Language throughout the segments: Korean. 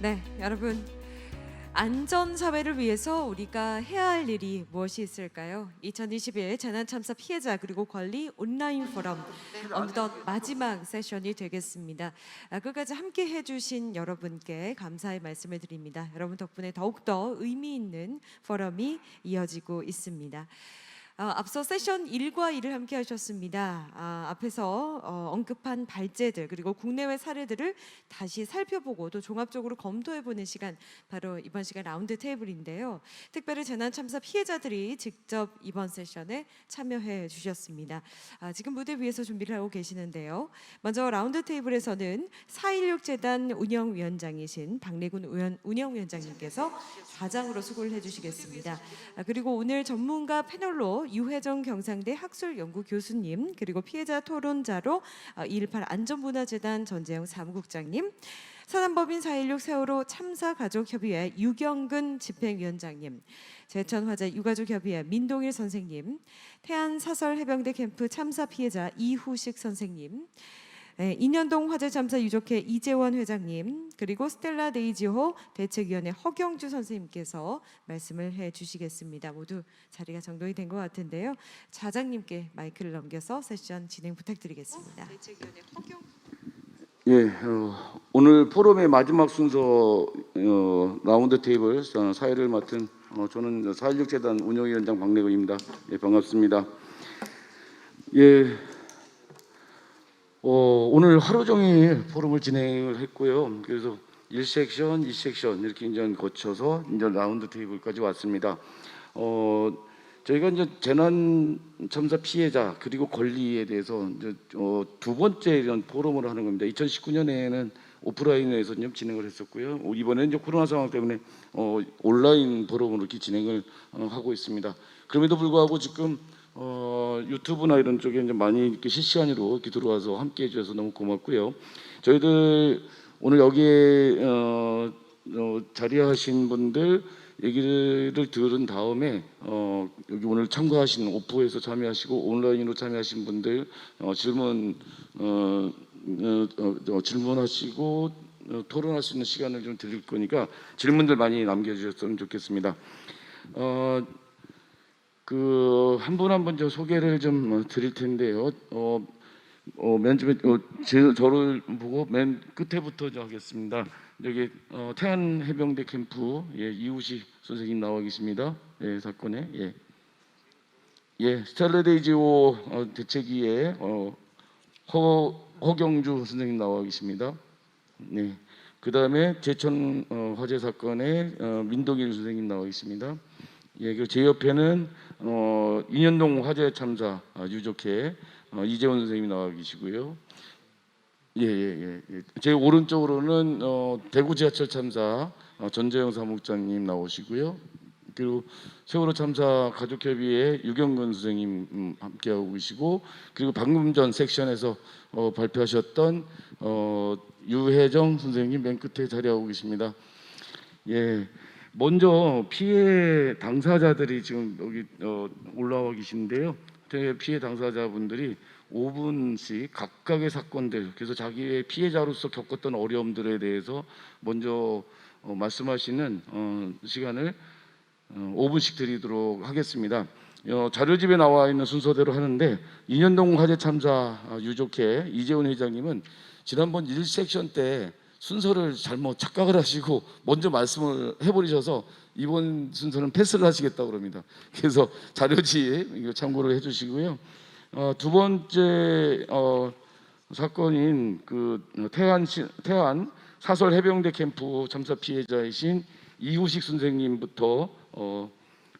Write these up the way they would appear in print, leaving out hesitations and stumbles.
네, 여러분, 안전 사회를 위해서 우리가 해야 할 일이 무엇이 있을까요? 2021 재난 참사 피해자 그리고 권리 온라인 포럼 어느덧 마지막 세션이 되겠습니다. 끝까지 함께 해주신 여러분께 감사의 말씀을 드립니다. 여러분 덕분에 더욱더 의미 있는 포럼이 이어지고 있습니다. 앞서 세션 1과 2를 함께 하셨습니다. 앞에서 언급한 발제들 그리고 국내외 사례들을 다시 살펴보고 또 종합적으로 검토해보는 시간, 바로 이번 시간 라운드 테이블인데요. 특별히 재난참사 피해자들이 직접 이번 세션에 참여해 주셨습니다. 지금 무대 위에서 준비를 하고 계시는데요. 먼저 라운드 테이블에서는 4.16 재단 운영위원장이신 박래군 운영위원장님께서 좌장으로 수고를 해주시겠습니다. 그리고 오늘 전문가 패널로 유혜정 경상대 학술연구 교수님, 그리고 피해자 토론자로 2.18 안전문화재단 전재영 사무국장님, 사단법인 4.16 세월호 참사가족협의회 유경근 집행위원장님, 제천화재 유가족협의회 민동일 선생님, 태안사설해병대 캠프 참사 피해자 이후식 선생님, 인현동 화재 참사 유족회 이재원 회장님, 그리고 스텔라 데이지호 대책위원회 허경주 선생님께서 말씀을 해주시겠습니다. 모두 자리가 정돈이 된 것 같은데요. 좌장님께 마이크를 넘겨서 세션 진행 부탁드리겠습니다. 대책위원회 허경. 예, 오늘 포럼의 마지막 순서 라운드 테이블 사회를 맡은 저는 4.16 재단 운영위원장 박래군입니다. 예, 반갑습니다. 예, 오늘 하루 종일 포럼을 진행을 했고요. 그래서 1섹션, 2섹션 이렇게 이제 거쳐서 이제 라운드 테이블까지 왔습니다. 저희가 이제 재난 참사 피해자 그리고 권리에 대해서 이제 두 번째 이런 포럼을 하는 겁니다. 2019년에는 오프라인에서 좀 진행을 했었고요. 이번에는 이제 코로나 상황 때문에 온라인 포럼으로 이렇게 진행을 하고 있습니다. 그럼에도 불구하고 지금 유튜브나 이런 쪽에 이제 많이 이렇게 실시간으로 이렇게 들어와서 함께 해주셔서 너무 고맙고요. 저희들 오늘 여기에 자리하신 분들 얘기를 들은 다음에 여기 오늘 참가하신 오프에서 참여하시고 온라인으로 참여하신 분들 질문하시고 토론할 수 있는 시간을 좀 드릴 거니까 질문들 많이 남겨주셨으면 좋겠습니다. 한 분 한 분 좀 소개를 좀 드릴 텐데요. 맨 처음에 저를 보고 맨 끝에부터 하겠습니다. 여기 태안 해병대 캠프 이우식 선생님 나와 계십니다. 예, 사건에 스텔라데이지호 대책위의 허경주 선생님 나와 계십니다. 네. 그다음에 제천 화재 사건의 민동일 선생님 나와 계십니다. 예, 그리고 제 옆에는 인현동 화재 참사 유족회 이재원 선생님이 나와 계시고요. 제 오른쪽으로는 대구 지하철 참사 전재영 사무국장님 나오시고요. 그리고 세월호 참사 가족협의회 유경근 선생님 함께하고 계시고, 그리고 방금 전 섹션에서 발표하셨던 유혜정 선생님 맨 끝에 자리하고 계십니다. 예, 먼저 피해 당사자들이 지금 여기 올라와 계신데요. 피해 당사자분들이 5분씩 각각의 사건들, 그래서 자기의 피해자로서 겪었던 어려움들에 대해서 먼저 말씀하시는 시간을 5분씩 드리도록 하겠습니다. 자료집에 나와 있는 순서대로 하는데, 인현동 화재 참사 유족회 이재원 회장님은 지난번 1섹션 때 순서를 잘못 착각을 하시고 먼저 말씀을 해버리셔서 이번 순서는 패스를 하시겠다고 그럽니다. 그래서 자료집 이거 참고를 해주시고요. 두 번째 사건인 그 태안 사설 해병대 캠프 참사 피해자이신 이후식 선생님부터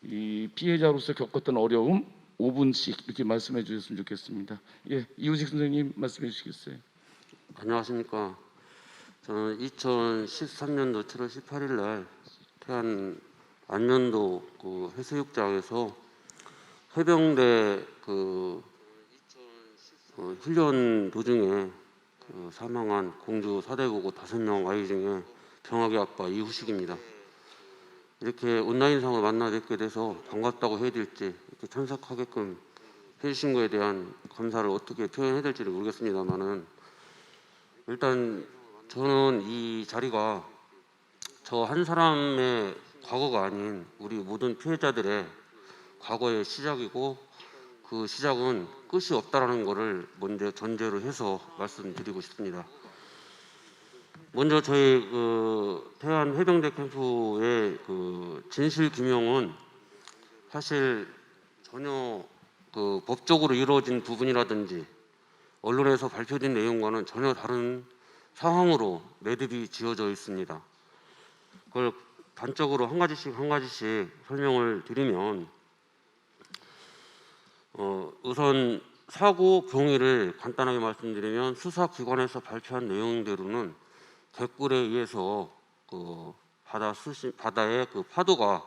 이 피해자로서 겪었던 어려움 5분씩 이렇게 말씀해 주셨으면 좋겠습니다. 예, 이후식 선생님 말씀해 주시겠어요? 안녕하십니까. 저는 2013년도 7월 18일 날 태안 안면도 그 해수욕장에서 해병대 훈련 도중에 사망한 공주 사대보고 5명 아이 중에 병학의 아빠 이후식입니다. 이렇게 온라인상으로 만나 뵙게 돼서 반갑다고 해야 될지 이렇게 참석하게끔 해주신 거에 대한 감사를 어떻게 표현해야 될지를 모르겠습니다만은, 일단 저는 이 자리가 저 한 사람의 과거가 아닌 우리 모든 피해자들의 과거의 시작이고 그 시작은 끝이 없다라는 것을 먼저 전제로 해서 말씀드리고 싶습니다. 먼저 저희 태안 해병대 캠프의 진실 규명은 사실 전혀 법적으로 이루어진 부분이라든지 언론에서 발표된 내용과는 전혀 다른 상황으로 매듭이 지어져 있습니다. 그걸 단적으로 한 가지씩 설명을 드리면 우선 사고 경위를 간단하게 말씀드리면 수사기관에서 발표한 내용대로는 갯굴에 의해서 바다의 파도가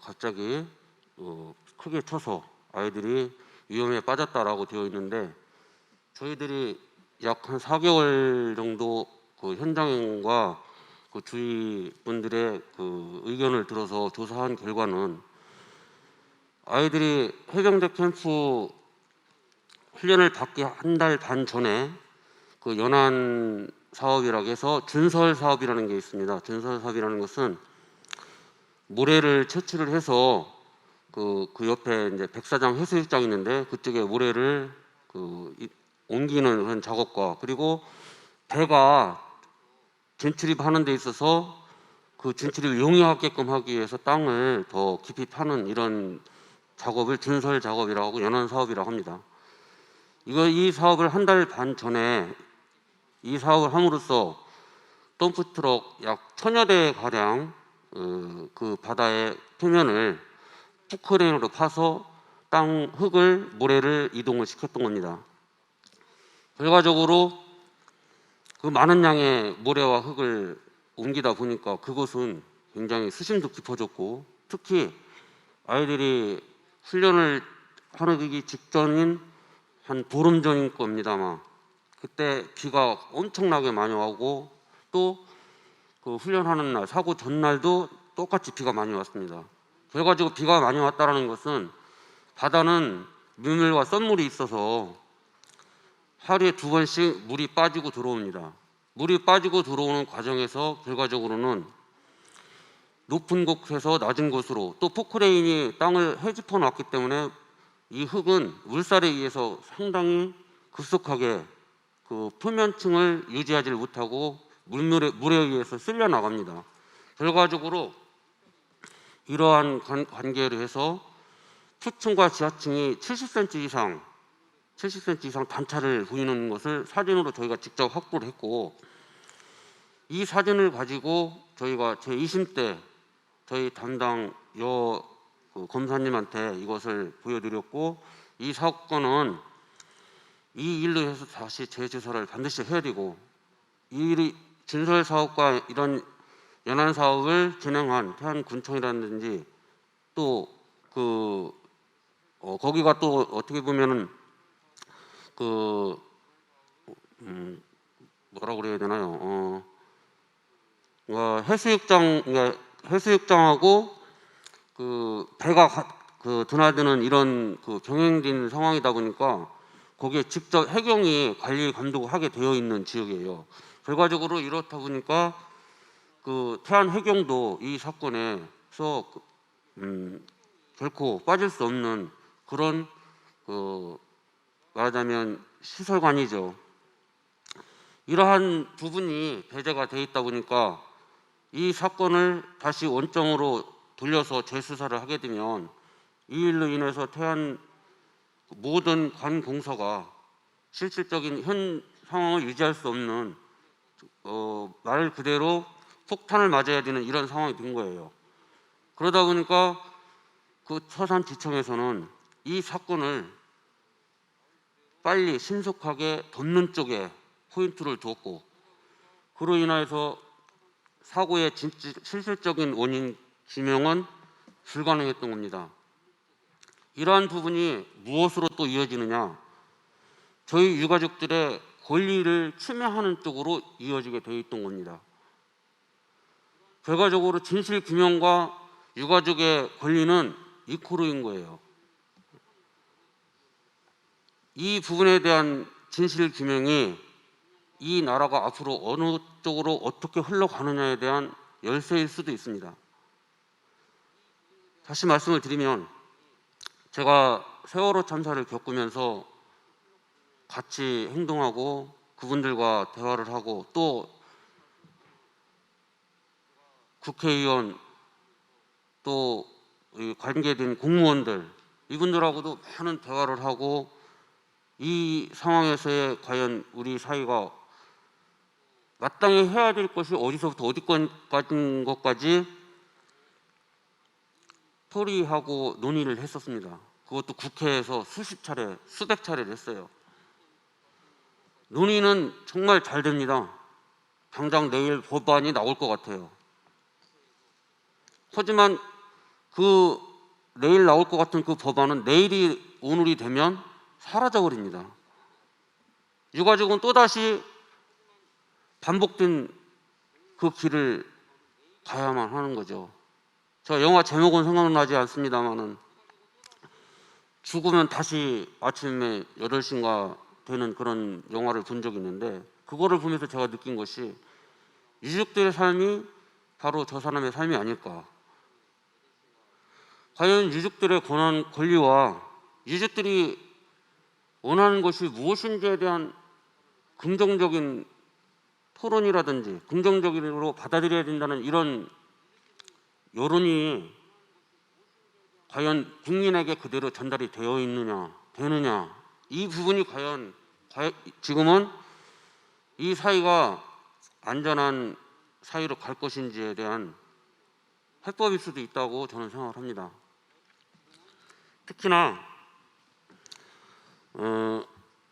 갑자기 크게 쳐서 아이들이 위험에 빠졌다라고 되어 있는데 저희들이 약 한 4개월 정도 현장과 주위 분들의 의견을 들어서 조사한 결과는 아이들이 해병대 캠프 훈련을 받기 한 달 반 전에 연안 사업이라고 해서 준설 사업이라는 게 있습니다. 준설 사업이라는 것은 모래를 채취를 해서 그 옆에 이제 백사장 해수욕장이 있는데 그쪽에 모래를 옮기는 그런 작업과 그리고 배가 진출입하는 데 있어서 그 진출입을 용이하게끔 하기 위해서 땅을 더 깊이 파는 이런 작업을 준설 작업이라고 하고 연안 사업이라고 합니다. 이 사업을 한 달 반 전에 이 사업을 함으로써 덤프트럭 약 1000여 대 가량 그 바다의 표면을 포크레인으로 파서 땅 흙을 모래를 이동을 시켰던 겁니다. 결과적으로 그 많은 양의 모래와 흙을 옮기다 보니까 그곳은 굉장히 수심도 깊어졌고 특히 아이들이 훈련을 하기 직전인 한 보름 전인 겁니다. 아마 그때 비가 엄청나게 많이 오고 또 그 훈련하는 날 사고 전날도 똑같이 비가 많이 왔습니다. 결과적으로 비가 많이 왔다는 것은 바다는 민물과 썬물이 있어서 하루에 2번씩 물이 빠지고 들어옵니다. 물이 빠지고 들어오는 과정에서 결과적으로는 높은 곳에서 낮은 곳으로 또 포크레인이 땅을 헤집어 놨기 때문에 이 흙은 물살에 의해서 상당히 급속하게 그 표면층을 유지하지 못하고 물에 의해서 쓸려 나갑니다. 결과적으로 이러한 관계로 해서 표층과 지하층이 70cm 이상 단차를 보이는 것을 사진으로 저희가 직접 확보를 했고 이 사진을 가지고 저희가 제2심 때 저희 담당 검사님한테 이것을 보여드렸고 이 사건은 이 일로 해서 다시 재조사를 반드시 해야 되고 이 일이 준설 사업과 이런 연안 사업을 진행한 태안군청이라든지 또 거기가 또 어떻게 보면은 뭐라고 그래야 되나요? 해수욕장하고 배가 드나드는 이런 병행된 상황이다 보니까 거기에 직접 해경이 관리 감독을 하게 되어 있는 지역이에요. 결과적으로 이렇다 보니까 태안 해경도 이 사건에서 결코 빠질 수 없는 그런 말하자면 시설관이죠. 이러한 부분이 배제가 돼 있다 보니까 이 사건을 다시 원점으로 돌려서 재수사를 하게 되면 이 일로 인해서 태안 모든 관공서가 실질적인 현 상황을 유지할 수 없는 말 그대로 폭탄을 맞아야 되는 이런 상황이 된 거예요. 그러다 보니까 서산지청에서는 이 사건을 빨리 신속하게 덮는 쪽에 포인트를 두었고 그로 인해서 사고의 실질적인 원인 규명은 불가능했던 겁니다. 이러한 부분이 무엇으로 또 이어지느냐? 저희 유가족들의 권리를 침해하는 쪽으로 이어지게 되어 있던 겁니다. 결과적으로 진실 규명과 유가족의 권리는 이코르인 거예요. 이 부분에 대한 진실 규명이 이 나라가 앞으로 어느 쪽으로 어떻게 흘러가느냐에 대한 열쇠일 수도 있습니다. 다시 말씀을 드리면 제가 세월호 참사를 겪으면서 같이 행동하고 그분들과 대화를 하고 또 국회의원 또 관계된 공무원들 이분들하고도 많은 대화를 하고 이 상황에서의 과연 우리 사회가 마땅히 해야 될 것이 어디서부터 어디까지인 것까지 토의하고 논의를 했었습니다. 그것도 국회에서 수십 차례, 수백 차례를 했어요. 논의는 정말 잘 됩니다. 당장 내일 법안이 나올 것 같아요. 하지만 그 내일 나올 것 같은 그 법안은 내일이 오늘이 되면 사라져버립니다. 유가족은 또다시 반복된 그 길을 가야만 하는 거죠. 저 영화 제목은 생각나지 않습니다만은 죽으면 다시 아침에 8시인가 되는 그런 영화를 본 적이 있는데 그거를 보면서 제가 느낀 것이 유족들의 삶이 바로 저 사람의 삶이 아닐까. 과연 유족들의 권리와 유족들이 원하는 것이 무엇인지에 대한 긍정적인 토론이라든지 긍정적으로 받아들여야 된다는 이런 여론이 과연 국민에게 그대로 전달이 되어 있느냐 되느냐 이 부분이 과연 지금은 이 사회가 안전한 사회로 갈 것인지에 대한 해법일 수도 있다고 저는 생각을 합니다. 특히나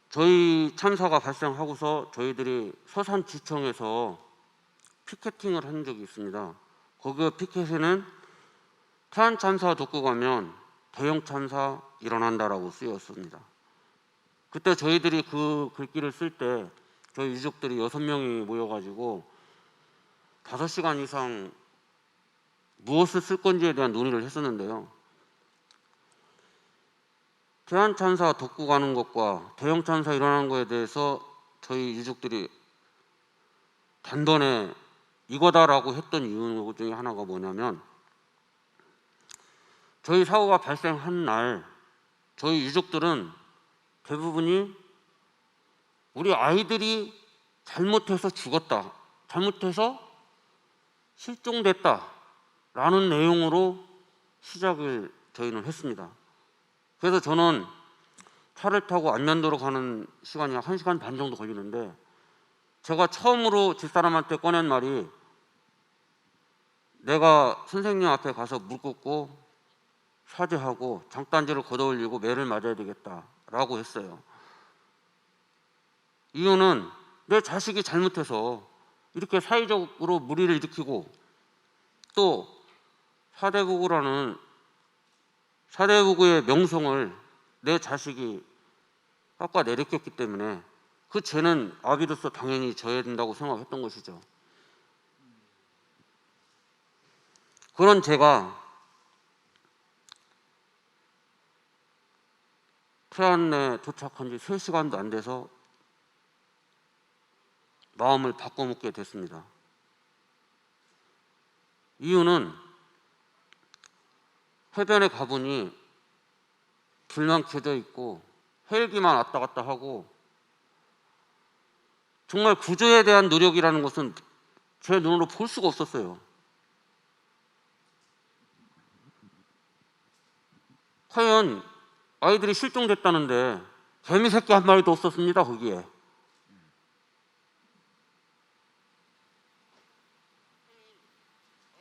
저희 참사가 발생하고서 저희들이 서산지청에서 피켓팅을 한 적이 있습니다. 거기 피켓에는 태안 참사 듣고 가면 대형 참사 일어난다라고 쓰였습니다. 그때 저희들이 그 글귀를 쓸 때 저희 유족들이 6명이 모여가지고 5시간 이상 무엇을 쓸 건지에 대한 논의를 했었는데요. 태안 참사 덮고 가는 것과 대형 참사 일어나는 것에 대해서 저희 유족들이 단번에 이거다라고 했던 이유 중에 하나가 뭐냐면 저희 사고가 발생한 날 저희 유족들은 대부분이 우리 아이들이 잘못해서 죽었다, 잘못해서 실종됐다 라는 내용으로 시작을 저희는 했습니다. 그래서 저는 차를 타고 안면도로 가는 시간이 1시간 반 정도 걸리는데 제가 처음으로 집사람한테 꺼낸 말이 내가 선생님 앞에 가서 물 꽂고 사죄하고 장단지를 걷어올리고 매를 맞아야 되겠다라고 했어요. 이유는 내 자식이 잘못해서 이렇게 사회적으로 물의를 일으키고 또 사대부구라는 사대부구의 명성을 내 자식이 깎아내렸기 때문에 그 죄는 아비로서 당연히 져야 된다고 생각했던 것이죠. 그런 제가 태안에 도착한 지 3시간도 안 돼서 마음을 바꿔먹게 됐습니다. 이유는 해변에 가보니 불만 켜져 있고 헬기만 왔다 갔다 하고 정말 구조에 대한 노력이라는 것은 제 눈으로 볼 수가 없었어요. 과연 아이들이 실종됐다는데 개미 새끼 한 마리도 없었습니다. 거기에.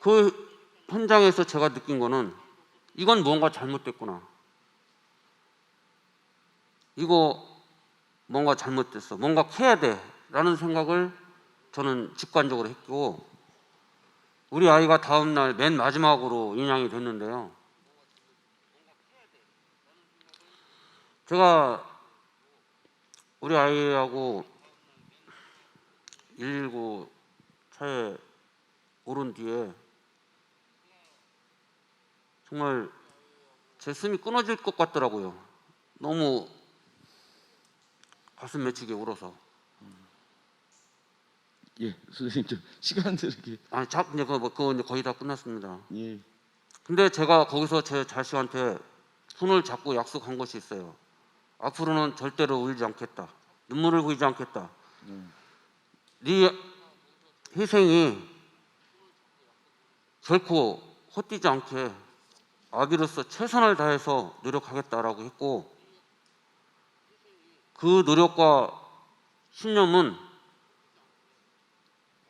그 현장에서 제가 느낀 거는 이건 뭔가 잘못됐구나. 이거 뭔가 잘못됐어. 뭔가 해야 돼. 라는 생각을 저는 직관적으로 했고 우리 아이가 다음날 맨 마지막으로 인양이 됐는데요. 제가 우리 아이하고 119 차에 오른 뒤에 정말 제 숨이 끊어질 것 같더라고요. 너무 가슴 맺히게 울어서. 예, 선생님 좀 시간들 이렇게 아니, 이제 그거 이제 거의 다 끝났습니다. 예, 근데 제가 거기서 제 자식한테 손을 잡고 약속한 것이 있어요. 앞으로는 절대로 울지 않겠다. 눈물을 보이지 않겠다. 네 희생이 결코 헛되지 않게 아기로서 최선을 다해서 노력하겠다라고 했고, 그 노력과 신념은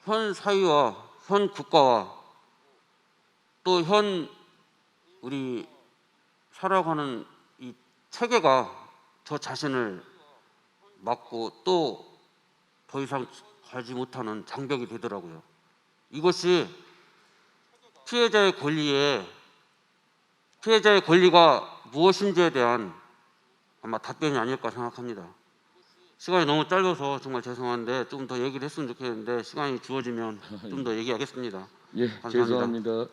현 사회와 현 국가와 또 현 우리 살아가는 이 체계가 저 자신을 막고 또 더 이상 가지 못하는 장벽이 되더라고요. 이것이 피해자의 권리가 무엇인지에 대한 아마 답변이 아닐까 생각합니다. 시간이 너무 짧아서 정말 죄송한데 좀 더 얘기를 했으면 좋겠는데 시간이 주어지면 좀 더 얘기하겠습니다. 예, 감사합니다. 죄송합니다.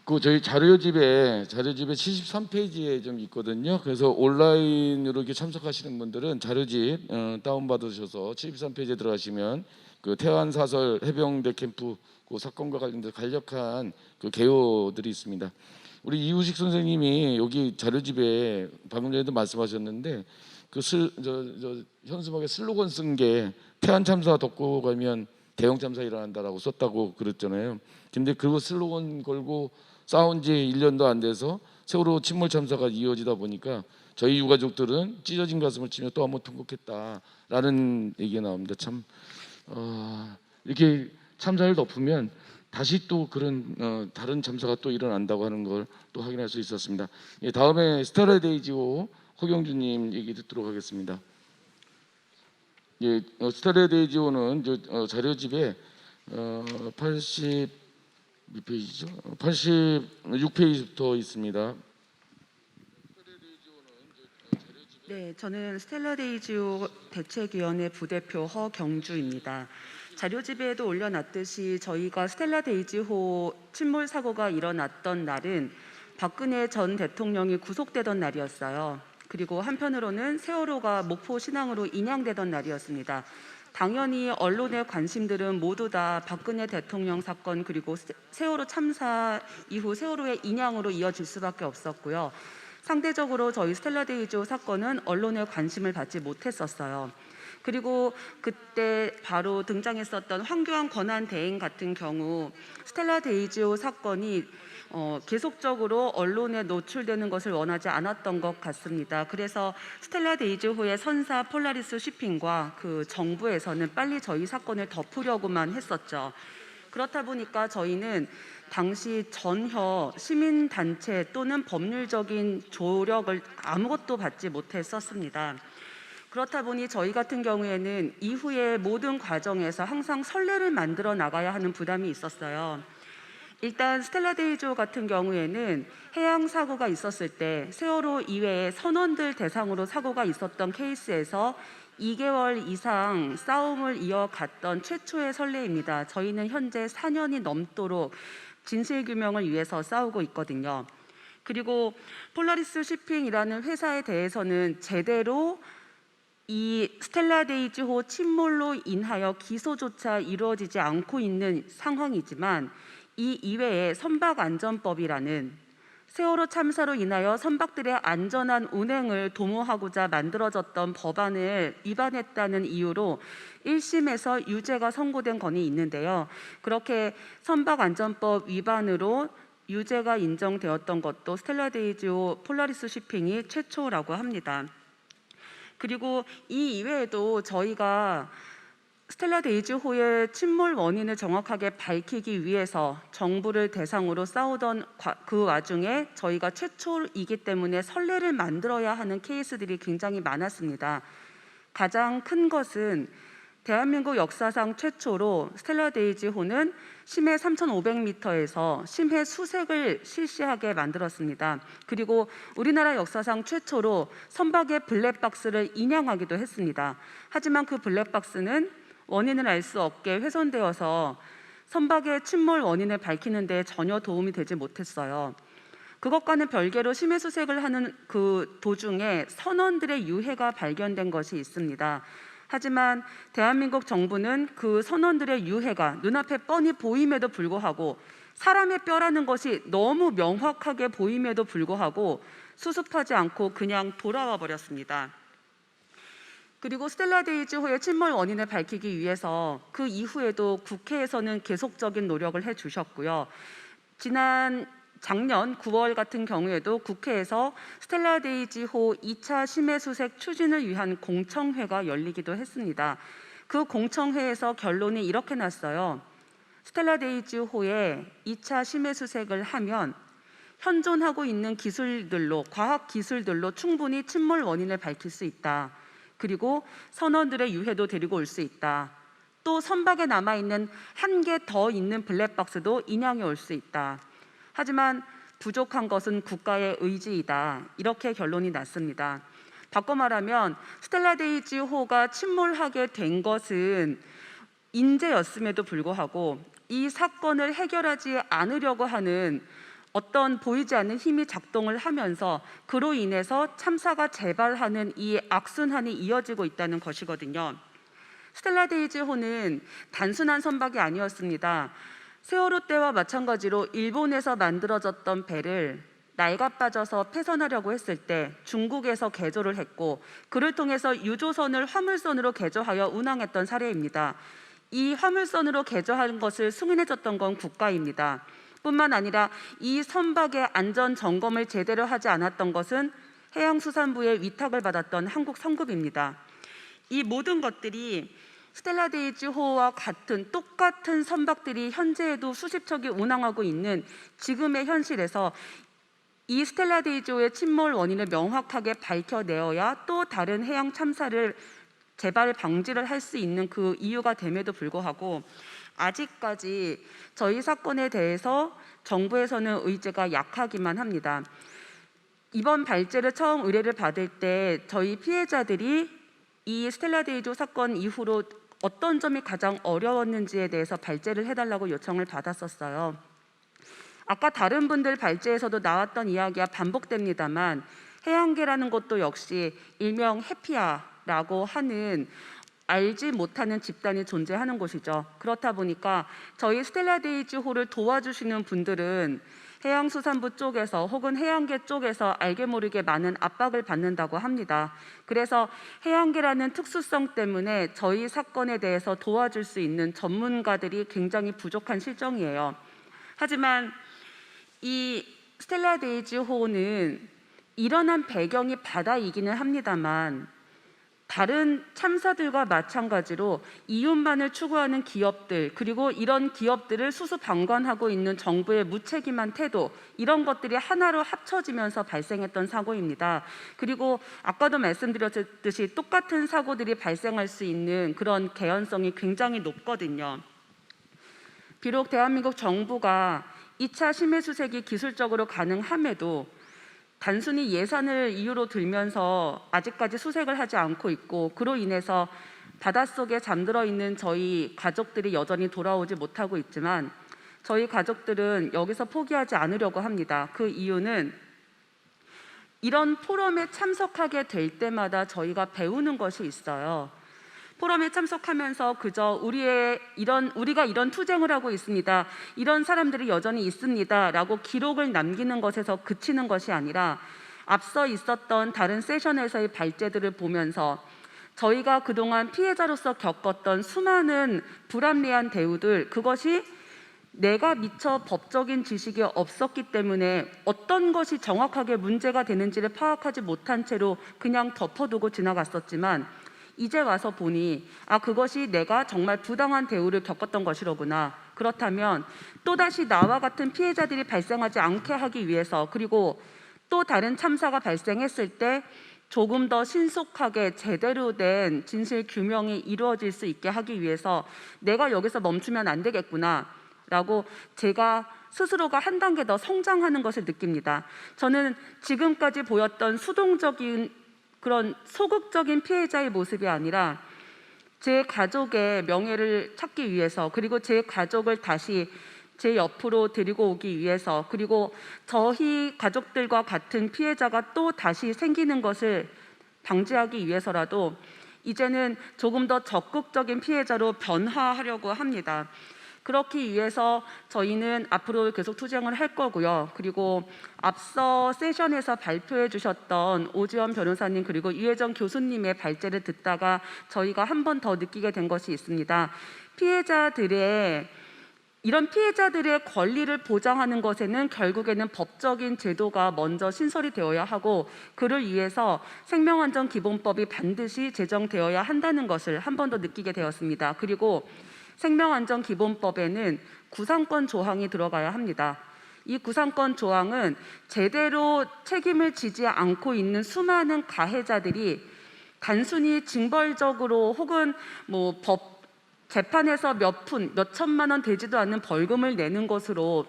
그 저희 자료집에 73페이지에 좀 있거든요. 그래서 온라인으로 이렇게 참석하시는 분들은 자료집 다운 받으셔서 73페이지에 들어가시면 그 태안 사설 해병대 캠프 그 사건과 관련된 간략한 그 개요들이 있습니다. 우리 이우식 선생님이 여기 자료집에 방금 전에도 말씀하셨는데 그 현수막에 슬로건 쓴 게 태안 참사 덮고 가면 대형 참사 일어난다라고 썼다고 그랬잖아요. 근데 그 슬로건 걸고 싸운 지 1년도 안 돼서 세월호 침몰 참사가 이어지다 보니까 저희 유가족들은 찢어진 가슴을 치며 또 한번 통곡했다라는 얘기가 나옵니다. 참 이렇게 참사를 덮으면 다시 또 그런 다른 참사가 또 일어난다고 하는 걸 또 확인할 수 있었습니다. 예, 다음에 스타레데이지호 허경주님 얘기 듣도록 하겠습니다. 예, 스타레데이지호는 자료집에 80몇 페이지죠? 86페이지부터 있습니다. 네, 저는 스텔라데이지오 대책위원회 부대표 허경주입니다. 자료집에도 올려놨듯이 저희가 스텔라데이지호 침몰 사고가 일어났던 날은 박근혜 전 대통령이 구속되던 날이었어요. 그리고 한편으로는 세월호가 목포 신항으로 인양되던 날이었습니다. 당연히 언론의 관심들은 모두 다 박근혜 대통령 사건 그리고 세월호 참사 이후 세월호의 인양으로 이어질 수밖에 없었고요. 상대적으로 저희 스텔라데이지호 사건은 언론의 관심을 받지 못했었어요. 그리고 그때 바로 등장했었던 황교안 권한대행 같은 경우 스텔라데이지호 사건이 계속적으로 언론에 노출되는 것을 원하지 않았던 것 같습니다. 그래서 스텔라데이지호의 선사 폴라리스 쉬핑과 그 정부에서는 빨리 저희 사건을 덮으려고만 했었죠. 그렇다 보니까 저희는 당시 전혀 시민단체 또는 법률적인 조력을 아무것도 받지 못했었습니다. 그렇다 보니 저희 같은 경우에는 이후의 모든 과정에서 항상 선례를 만들어 나가야 하는 부담이 있었어요. 일단 스텔라데이지호 같은 경우에는 해양 사고가 있었을 때 세월호 이외에 선원들 대상으로 사고가 있었던 케이스에서 2개월 이상 싸움을 이어갔던 최초의 선례입니다. 저희는 현재 4년이 넘도록 진실규명을 위해서 싸우고 있거든요. 그리고 폴라리스 쉬핑이라는 회사에 대해서는 제대로 이 스텔라데이지호 침몰로 인하여 기소조차 이루어지지 않고 있는 상황이지만 이 이외에 선박안전법이라는 세월호 참사로 인하여 선박들의 안전한 운행을 도모하고자 만들어졌던 법안을 위반했다는 이유로 1심에서 유죄가 선고된 건이 있는데요. 그렇게 선박안전법 위반으로 유죄가 인정되었던 것도 스텔라데이지호 폴라리스 쉬핑이 최초라고 합니다. 그리고 이 이외에도 저희가 스텔라데이지호의 침몰 원인을 정확하게 밝히기 위해서 정부를 대상으로 싸우던 그 와중에 저희가 최초이기 때문에 선례를 만들어야 하는 케이스들이 굉장히 많았습니다. 가장 큰 것은 대한민국 역사상 최초로 스텔라데이지호는 심해 3,500m에서 심해 수색을 실시하게 만들었습니다. 그리고 우리나라 역사상 최초로 선박의 블랙박스를 인양하기도 했습니다. 하지만 그 블랙박스는 원인을 알 수 없게 훼손되어서 선박의 침몰 원인을 밝히는 데 전혀 도움이 되지 못했어요. 그것과는 별개로 심해 수색을 하는 그 도중에 선원들의 유해가 발견된 것이 있습니다. 하지만 대한민국 정부는 그 선원들의 유해가 눈앞에 뻔히 보임에도 불구하고 사람의 뼈라는 것이 너무 명확하게 보임에도 불구하고 수습하지 않고 그냥 돌아와 버렸습니다. 그리고 스텔라 데이지호의 침몰 원인을 밝히기 위해서 그 이후에도 국회에서는 계속적인 노력을 해주셨고요. 작년 9월 같은 경우에도 국회에서 스텔라 데이지호 2차 심해수색 추진을 위한 공청회가 열리기도 했습니다. 그 공청회에서 결론이 이렇게 났어요. 스텔라 데이지호의 2차 심해수색을 하면 현존하고 있는 기술들로, 과학 기술들로 충분히 침몰 원인을 밝힐 수 있다. 그리고 선원들의 유해도 데리고 올 수 있다. 또 선박에 남아있는 한 개 더 있는 블랙박스도 인양해 올 수 있다. 하지만 부족한 것은 국가의 의지이다. 이렇게 결론이 났습니다. 바꿔 말하면 스텔라 데이지호가 침몰하게 된 것은 인재였음에도 불구하고 이 사건을 해결하지 않으려고 하는 어떤 보이지 않는 힘이 작동을 하면서 그로 인해서 참사가 재발하는 이 악순환이 이어지고 있다는 것이거든요. 스텔라 데이지호는 단순한 선박이 아니었습니다. 세월호 때와 마찬가지로 일본에서 만들어졌던 배를 낡아 빠져서 폐선하려고 했을 때 중국에서 개조를 했고 그를 통해서 유조선을 화물선으로 개조하여 운항했던 사례입니다. 이 화물선으로 개조한 것을 승인해줬던 건 국가입니다. 뿐만 아니라 이 선박의 안전 점검을 제대로 하지 않았던 것은 해양수산부의 위탁을 받았던 한국 성급입니다. 이 모든 것들이 스텔라 데이지호와 똑같은 선박들이 현재에도 수십 척이 운항하고 있는 지금의 현실에서 이 스텔라 데이지호의 침몰 원인을 명확하게 밝혀내어야 또 다른 해양 참사를 재발 방지를 할 수 있는 그 이유가 됨에도 불구하고 아직까지 저희 사건에 대해서 정부에서는 의지가 약하기만 합니다. 이번 발제를 처음 의뢰를 받을 때 저희 피해자들이 이 스텔라 데이지호 사건 이후로 어떤 점이 가장 어려웠는지에 대해서 발제를 해달라고 요청을 받았었어요. 아까 다른 분들 발제에서도 나왔던 이야기가 반복됩니다만 해양계라는 것도 역시 일명 해피아라고 하는 알지 못하는 집단이 존재하는 곳이죠. 그렇다 보니까 저희 스텔라 데이지호를 도와주시는 분들은 해양수산부 쪽에서 혹은 해양계 쪽에서 알게 모르게 많은 압박을 받는다고 합니다. 그래서 해양계라는 특수성 때문에 저희 사건에 대해서 도와줄 수 있는 전문가들이 굉장히 부족한 실정이에요. 하지만 이 스텔라 데이지호는 일어난 배경이 바다이기는 합니다만 다른 참사들과 마찬가지로 이윤만을 추구하는 기업들 그리고 이런 기업들을 수수방관하고 있는 정부의 무책임한 태도 이런 것들이 하나로 합쳐지면서 발생했던 사고입니다. 그리고 아까도 말씀드렸듯이 똑같은 사고들이 발생할 수 있는 그런 개연성이 굉장히 높거든요. 비록 대한민국 정부가 2차 심해수색이 기술적으로 가능함에도 단순히 예산을 이유로 들면서 아직까지 수색을 하지 않고 있고 그로 인해서 바닷속에 잠들어 있는 저희 가족들이 여전히 돌아오지 못하고 있지만 저희 가족들은 여기서 포기하지 않으려고 합니다. 그 이유는 이런 포럼에 참석하게 될 때마다 저희가 배우는 것이 있어요. 포럼에 참석하면서 그저 우리가 이런 투쟁을 하고 있습니다. 이런 사람들이 여전히 있습니다. 라고 기록을 남기는 것에서 그치는 것이 아니라 앞서 있었던 다른 세션에서의 발제들을 보면서 저희가 그동안 피해자로서 겪었던 수많은 불합리한 대우들 그것이 내가 미처 법적인 지식이 없었기 때문에 어떤 것이 정확하게 문제가 되는지를 파악하지 못한 채로 그냥 덮어두고 지나갔었지만 이제 와서 보니 그것이 내가 정말 부당한 대우를 겪었던 것이로구나. 그렇다면 또다시 나와 같은 피해자들이 발생하지 않게 하기 위해서 그리고 또 다른 참사가 발생했을 때 조금 더 신속하게 제대로 된 진실 규명이 이루어질 수 있게 하기 위해서 내가 여기서 멈추면 안 되겠구나 라고 제가 스스로가 한 단계 더 성장하는 것을 느낍니다. 저는 지금까지 보였던 수동적인 그런 소극적인 피해자의 모습이 아니라 제 가족의 명예를 찾기 위해서 그리고 제 가족을 다시 제 옆으로 데리고 오기 위해서 그리고 저희 가족들과 같은 피해자가 또 다시 생기는 것을 방지하기 위해서라도 이제는 조금 더 적극적인 피해자로 변화하려고 합니다. 그렇기 위해서 저희는 앞으로 계속 투쟁을 할 거고요. 그리고 앞서 세션에서 발표해 주셨던 오지원 변호사님 그리고 유혜정 교수님의 발제를 듣다가 저희가 한 번 더 느끼게 된 것이 있습니다. 이런 피해자들의 권리를 보장하는 것에는 결국에는 법적인 제도가 먼저 신설이 되어야 하고, 그를 위해서 생명안전기본법이 반드시 제정되어야 한다는 것을 한 번 더 느끼게 되었습니다. 그리고 생명안전기본법에는 구상권 조항이 들어가야 합니다. 이 구상권 조항은 제대로 책임을 지지 않고 있는 수많은 가해자들이 단순히 징벌적으로 혹은 법 재판에서 몇 천만 원 되지도 않는 벌금을 내는 것으로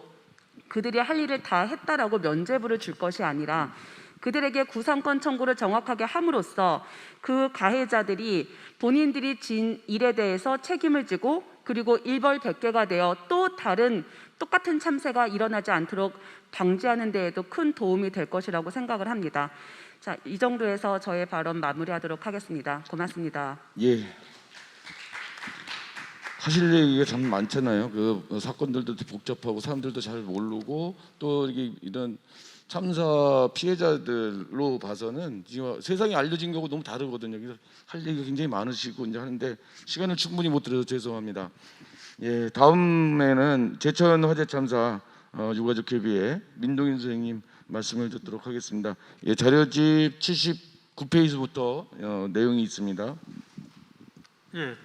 그들이 할 일을 다 했다라고 면죄부를 줄 것이 아니라, 그들에게 구상권 청구를 정확하게 함으로써 그 가해자들이 본인들이 진 일에 대해서 책임을 지고, 그리고 일벌백계가 되어 또 다른 똑같은 참사가 일어나지 않도록 방지하는 데에도 큰 도움이 될 것이라고 생각을 합니다. 자, 이 정도에서 저의 발언 마무리하도록 하겠습니다. 고맙습니다. 예. 하실 얘기가 참 많잖아요. 그 사건들도 복잡하고 사람들도 잘 모르고, 또 이런 참사 피해자들로 봐서는 지금 세상에 알려진 거하고 너무 다르거든요. 그래서 할 얘기가 굉장히 많으시고 이제 하는데 시간을 충분히 못 드려서 죄송합니다. 예, 다음에는 제천 화재 참사 유가족 협의회 민동인 선생님 말씀을 듣도록 하겠습니다. 예, 자료집 79페이지부터 내용이 있습니다. 예,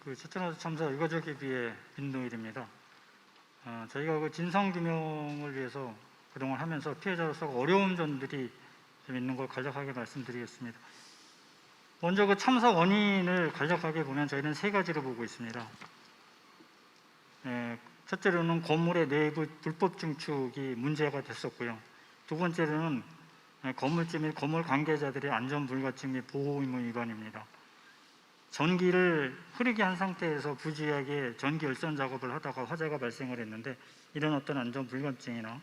그 제천 화재 참사 유가족 협의회 민동일입니다. 저희가 그 진상 규명을 위해서 그동안 하면서 피해자로서 어려운 점들이 좀 있는 걸 간략하게 말씀드리겠습니다. 먼저 그 참사 원인을 간략하게 보면 저희는 세 가지로 보고 있습니다. 첫째로는 건물의 내부 불법 증축이 문제가 됐었고요. 두 번째로는 건물주 및 건물 관계자들의 안전 불가침 및 보호 의무 위반입니다. 전기를 흐르게 한 상태에서 부주의하게 전기 열선 작업을 하다가 화재가 발생을 했는데, 이런 어떤 안전 불감증이나,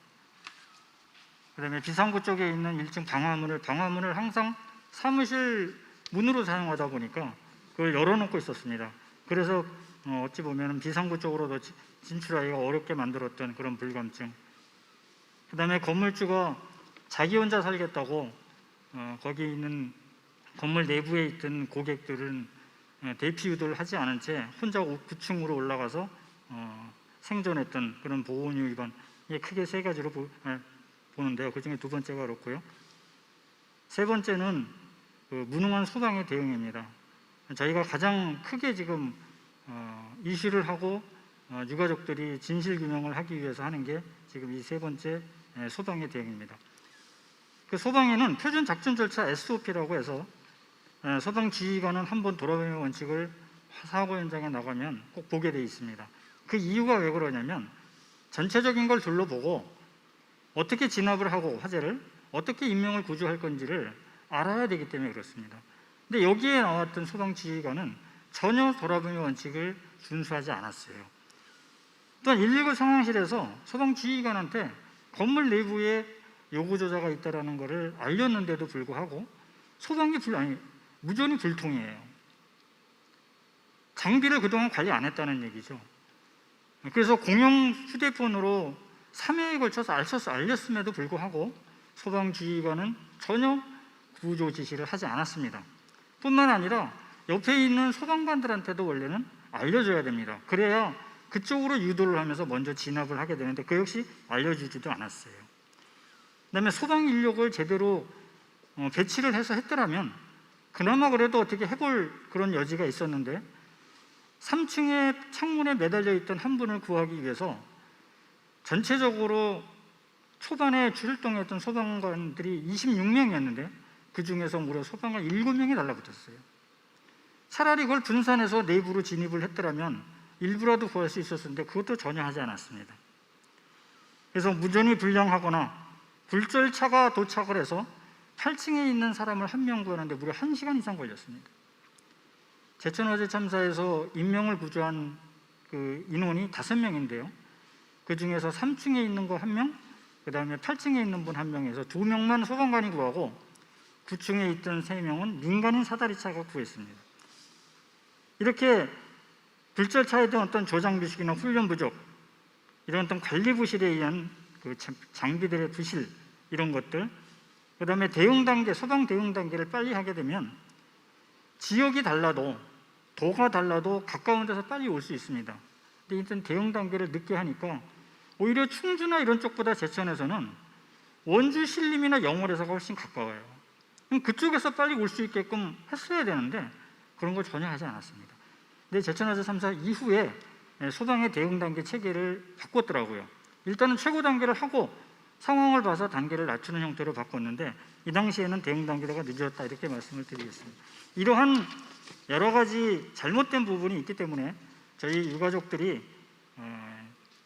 그다음에 비상구 쪽에 있는 1층 방화문을 항상 사무실 문으로 사용하다 보니까 그걸 열어놓고 있었습니다. 그래서 어찌 보면 비상구 쪽으로도 진출하기가 어렵게 만들었던 그런 불감증. 그다음에 건물주가 자기 혼자 살겠다고 거기 있는 건물 내부에 있던 고객들은 대피 유도를 하지 않은 채 혼자 9층으로 올라가서 생존했던 그런 보호의무 위반. 크게 세 가지로 보는데요. 그중에 두 번째가 그렇고요. 세 번째는 그 무능한 소방의 대응입니다. 저희가 가장 크게 지금 이슈를 하고 유가족들이 진실 규명을 하기 위해서 하는 게 지금 이 세 번째 소방의 대응입니다. 그 소방에는 표준 작전 절차 SOP라고 해서 소방 지휘관은 한번 돌아보는 원칙을 사고 현장에 나가면 꼭 보게 돼 있습니다. 그 이유가 왜 그러냐면, 전체적인 걸 둘러보고 어떻게 진압을 하고 화재를 어떻게 인명을 구조할 건지를 알아야 되기 때문에 그렇습니다. 근데 여기에 나왔던 소방 지휘관은 전혀 돌아보는 원칙을 준수하지 않았어요. 또한 119 상황실에서 소방 지휘관한테 건물 내부에 요구조자가 있다는 것을 알렸는데도 불구하고 소방이 무전이 불통이에요. 장비를 그동안 관리 안 했다는 얘기죠. 그래서 공용 휴대폰으로 3회에 걸쳐서 알렸음에도 불구하고 소방 지휘관은 전혀 구조 지시를 하지 않았습니다. 뿐만 아니라 옆에 있는 소방관들한테도 원래는 알려줘야 됩니다. 그래야 그쪽으로 유도를 하면서 먼저 진압을 하게 되는데 그 역시 알려주지도 않았어요. 그다음에 소방 인력을 제대로 배치를 해서 했더라면 그나마 그래도 어떻게 해볼 그런 여지가 있었는데, 3층에 창문에 매달려 있던 한 분을 구하기 위해서 전체적으로 초반에 출동했던 소방관들이 26명이었는데 그 중에서 무려 소방관 7명이 달라붙었어요. 차라리 그걸 분산해서 내부로 진입을 했더라면 일부라도 구할 수 있었는데 그것도 전혀 하지 않았습니다. 그래서 무전이 불량하거나 굴절차가 도착을 해서 8층에 있는 사람을 한 명 구하는데 무려 1시간 이상 걸렸습니다. 제천 화재 참사에서 인명을 구조한 그 인원이 5명인데요. 그 중에서 3층에 있는 거 1명, 그 다음에 8층에 있는 분 1명에서 2명만 소방관이 구하고 9층에 있던 3명은 민간인 사다리차가 구했습니다. 이렇게 불절차에 대한 어떤 조장 비식이나 훈련 부족, 이런 어떤 관리 부실에 의한 그 장비들의 부실, 이런 것들, 그다음에 대응 단계, 소방 대응 단계를 빨리 하게 되면 지역이 달라도, 도가 달라도 가까운 데서 빨리 올 수 있습니다. 근데 일단 대응 단계를 늦게 하니까 오히려 충주나 이런 쪽보다 제천에서는 원주 신림이나 영월에서가 훨씬 가까워요. 그럼 그쪽에서 빨리 올 수 있게끔 했어야 되는데 그런 걸 전혀 하지 않았습니다. 근데 제천에서 3사 이후에 소방의 대응 단계 체계를 바꿨더라고요. 일단은 최고 단계를 하고 상황을 봐서 단계를 낮추는 형태로 바꿨는데 이 당시에는 대응 단계가 늦었다, 이렇게 말씀을 드리겠습니다. 이러한 여러 가지 잘못된 부분이 있기 때문에 저희 유가족들이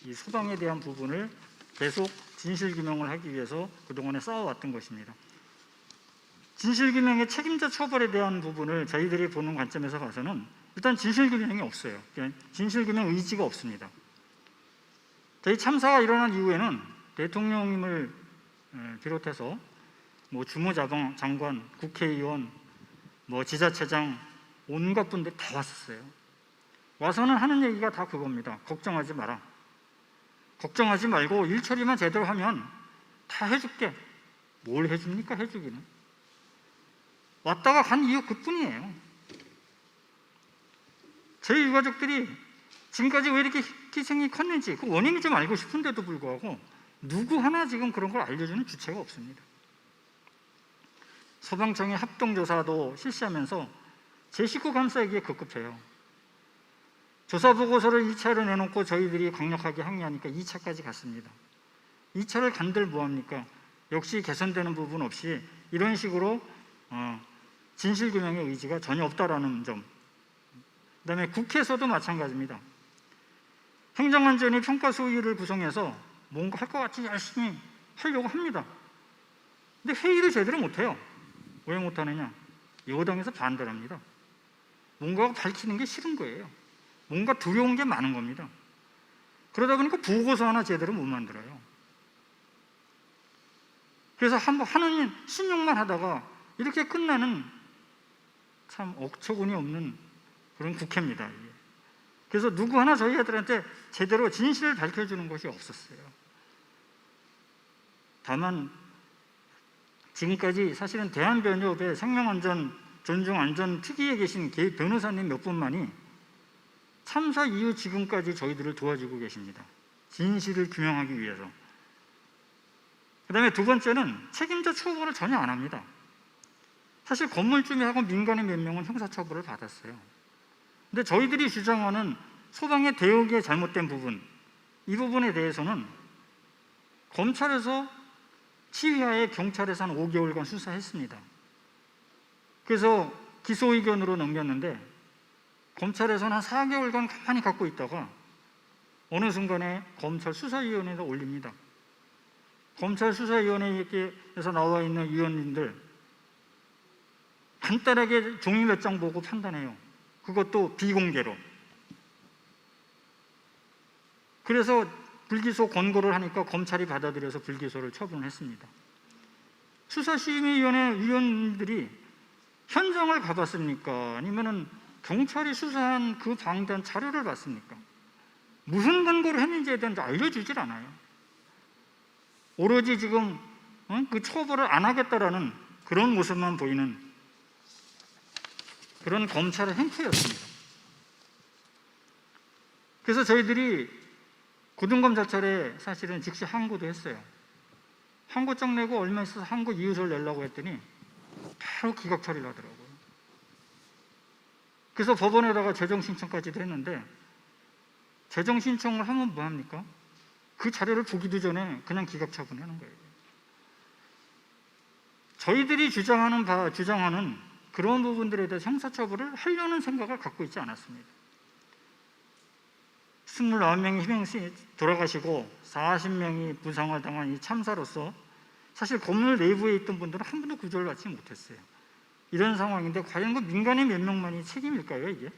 이 소방에 대한 부분을 계속 진실규명을 하기 위해서 그동안에 싸워왔던 것입니다. 진실규명의 책임자 처벌에 대한 부분을 저희들이 보는 관점에서 봐서는 일단 진실규명이 없어요. 진실규명 의지가 없습니다. 저희 참사가 일어난 이후에는 대통령님을 비롯해서 뭐 주무장관, 국회의원, 뭐 지자체장, 온갖 분들이 다 왔었어요. 와서는 하는 얘기가 다 그겁니다. 걱정하지 마라. 걱정하지 말고 일 처리만 제대로 하면 다 해줄게. 뭘 해줍니까? 해주기는. 왔다가 간 이유 그뿐이에요. 저희 유가족들이 지금까지 왜 이렇게 희생이 컸는지 그 원인이 좀 알고 싶은데도 불구하고 누구 하나 지금 그런 걸 알려주는 주체가 없습니다. 소방청의 합동조사도 실시하면서 제 식구 감싸기에 급급해요. 조사 보고서를 1차로 내놓고 저희들이 강력하게 항의하니까 2차까지 갔습니다. 2차를 간들 뭐합니까? 역시 개선되는 부분 없이 이런 식으로 진실규명의 의지가 전혀 없다라는 점. 그다음에 국회에서도 마찬가지입니다. 행정안전위 평가소위를 구성해서 뭔가 할 것 같이 열심히 하려고 합니다. 근데 회의를 제대로 못해요. 왜 못하느냐? 여당에서 반대를 합니다. 뭔가 밝히는 게 싫은 거예요. 뭔가 두려운 게 많은 겁니다. 그러다 보니까 보고서 하나 제대로 못 만들어요. 그래서 한번 하는 신용만 하다가 이렇게 끝나는 참 억처구니 없는 그런 국회입니다. 이게. 그래서 누구 하나 저희 애들한테 제대로 진실을 밝혀주는 것이 없었어요. 다만 지금까지 사실은 대한변협의 생명안전 존중안전 특위에 계신 변호사님 몇 분만이 참사 이후 지금까지 저희들을 도와주고 계십니다. 진실을 규명하기 위해서. 그 다음에 두 번째는 책임자 처벌을 전혀 안 합니다. 사실 건물주민하고 민간인 몇 명은 형사처벌을 받았어요. 근데 저희들이 주장하는 소방의 대응에 잘못된 부분, 이 부분에 대해서는 검찰에서 치위하에 경찰에서 한 5개월간 수사했습니다. 그래서 기소 의견으로 넘겼는데 검찰에서는 한 4개월간 가만히 갖고 있다가 어느 순간에 검찰 수사위원회에다 올립니다. 검찰 수사위원회에서 나와 있는 위원님들 간단하게 종이 몇 장 보고 판단해요. 그것도 비공개로. 그래서 불기소 권고를 하니까 검찰이 받아들여서 불기소를 처분했습니다. 수사심의위원회 위원들이 현장을 가봤습니까? 아니면은 경찰이 수사한 그 방대한 자료를 봤습니까? 무슨 근거로 했는지에 대한 알려주질 않아요. 오로지 지금 그 처벌을 안 하겠다라는 그런 모습만 보이는 그런 검찰의 행태였습니다. 그래서 저희들이 고등검찰청에 사실은 즉시 항고도 했어요. 항고장 내고 얼마 있어서 항고 이유서를 내려고 했더니 바로 기각 처리를 하더라고요. 그래서 법원에다가 재정 신청까지도 했는데 재정 신청을 하면 뭐합니까? 그 자료를 보기도 전에 그냥 기각 처분하는 거예요. 저희들이 주장하는 그런 부분들에 대해서 형사처벌을 하려는 생각을 갖고 있지 않았습니다. 29명이 희생시 돌아가시고 40명이 부상을 당한 이 참사로서 사실 건물 내부에 있던 분들은 한 분도 구조를 받지 못했어요. 이런 상황인데 과연 그 민간인 몇 명만이 책임일까요, 이게?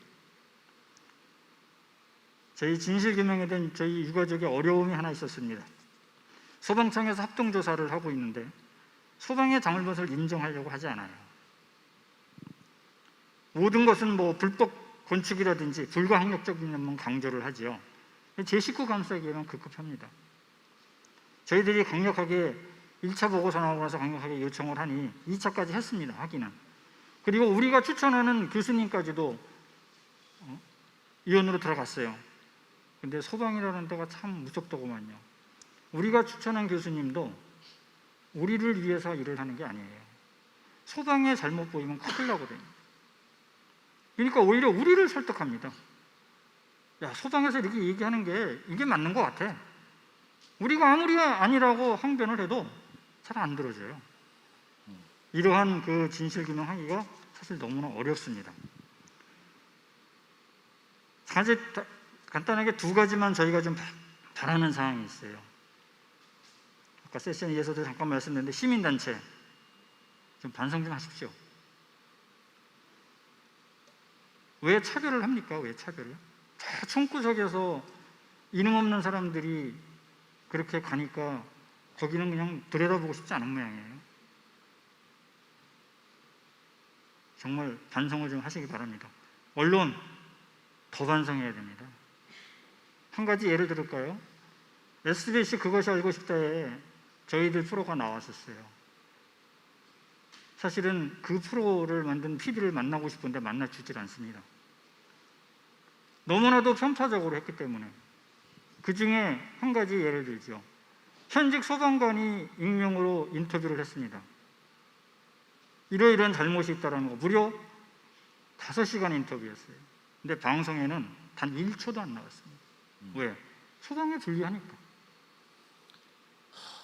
저희 진실규명에 대한 저희 유가족의 어려움이 하나 있었습니다. 소방청에서 합동조사를 하고 있는데 소방의 잘못을 인정하려고 하지 않아요. 모든 것은 뭐 불법 건축이라든지 불가항력적인 면만 강조를 하지요. 제 식구 감싸기에는 급급합니다. 저희들이 강력하게 1차 보고서 나오고 나서 강력하게 요청을 하니 2차까지 했습니다. 하기는. 그리고 우리가 추천하는 교수님까지도 위원으로 들어갔어요. 근데 소방이라는 데가 참 무섭더구만요. 우리가 추천한 교수님도 우리를 위해서 일을 하는 게 아니에요. 소방에 잘못 보이면 큰일 나거든요. 그러니까 오히려 우리를 설득합니다. 야, 소방에서 이렇게 얘기하는 게 이게 맞는 것 같아. 우리가 아무리 아니라고 항변을 해도 잘 안 들어줘요. 이러한 그 진실규명하기가 사실 너무나 어렵습니다. 사실 간단하게 두 가지만 저희가 좀 바라는 사항이 있어요. 아까 세션에서도 잠깐 말씀드렸는데 시민단체 좀 반성 좀 하십시오. 왜 차별을 합니까? 왜 차별을? 다 총구석에서 이름 없는 사람들이 그렇게 가니까 거기는 그냥 들여다보고 싶지 않은 모양이에요. 정말 반성을 좀 하시기 바랍니다. 언론 더 반성해야 됩니다. 한 가지 예를 들을까요? SBS 그것이 알고 싶다에 저희들 프로가 나왔었어요. 사실은 그 프로를 만든 PD를 만나고 싶은데 만나주질 않습니다. 너무나도 편파적으로 했기 때문에. 그 중에 한 가지 예를 들죠. 현직 소방관이 익명으로 인터뷰를 했습니다. 이러이러한 잘못이 있다는 거 무려 5시간 인터뷰였어요. 근데 방송에는 단 1초도 안 나왔습니다. 왜? 소방에 불리하니까.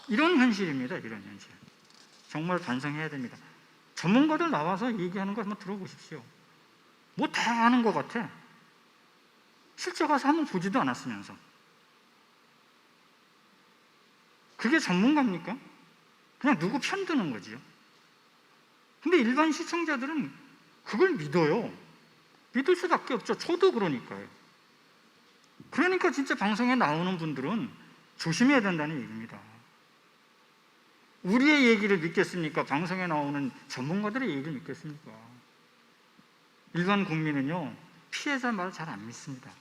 이런 현실입니다. 이런 현실. 정말 반성해야 됩니다. 전문가들 나와서 얘기하는 거 한번 들어보십시오. 뭐 다 아는 것 같아. 실제 가서 한번 보지도 않았으면서. 그게 전문가입니까? 그냥 누구 편드는 거지요. 근데 일반 시청자들은 그걸 믿어요. 믿을 수밖에 없죠. 저도 그러니까요. 그러니까 진짜 방송에 나오는 분들은 조심해야 된다는 얘기입니다. 우리의 얘기를 믿겠습니까? 방송에 나오는 전문가들의 얘기를 믿겠습니까? 일반 국민은요, 피해자 말을 잘 안 믿습니다.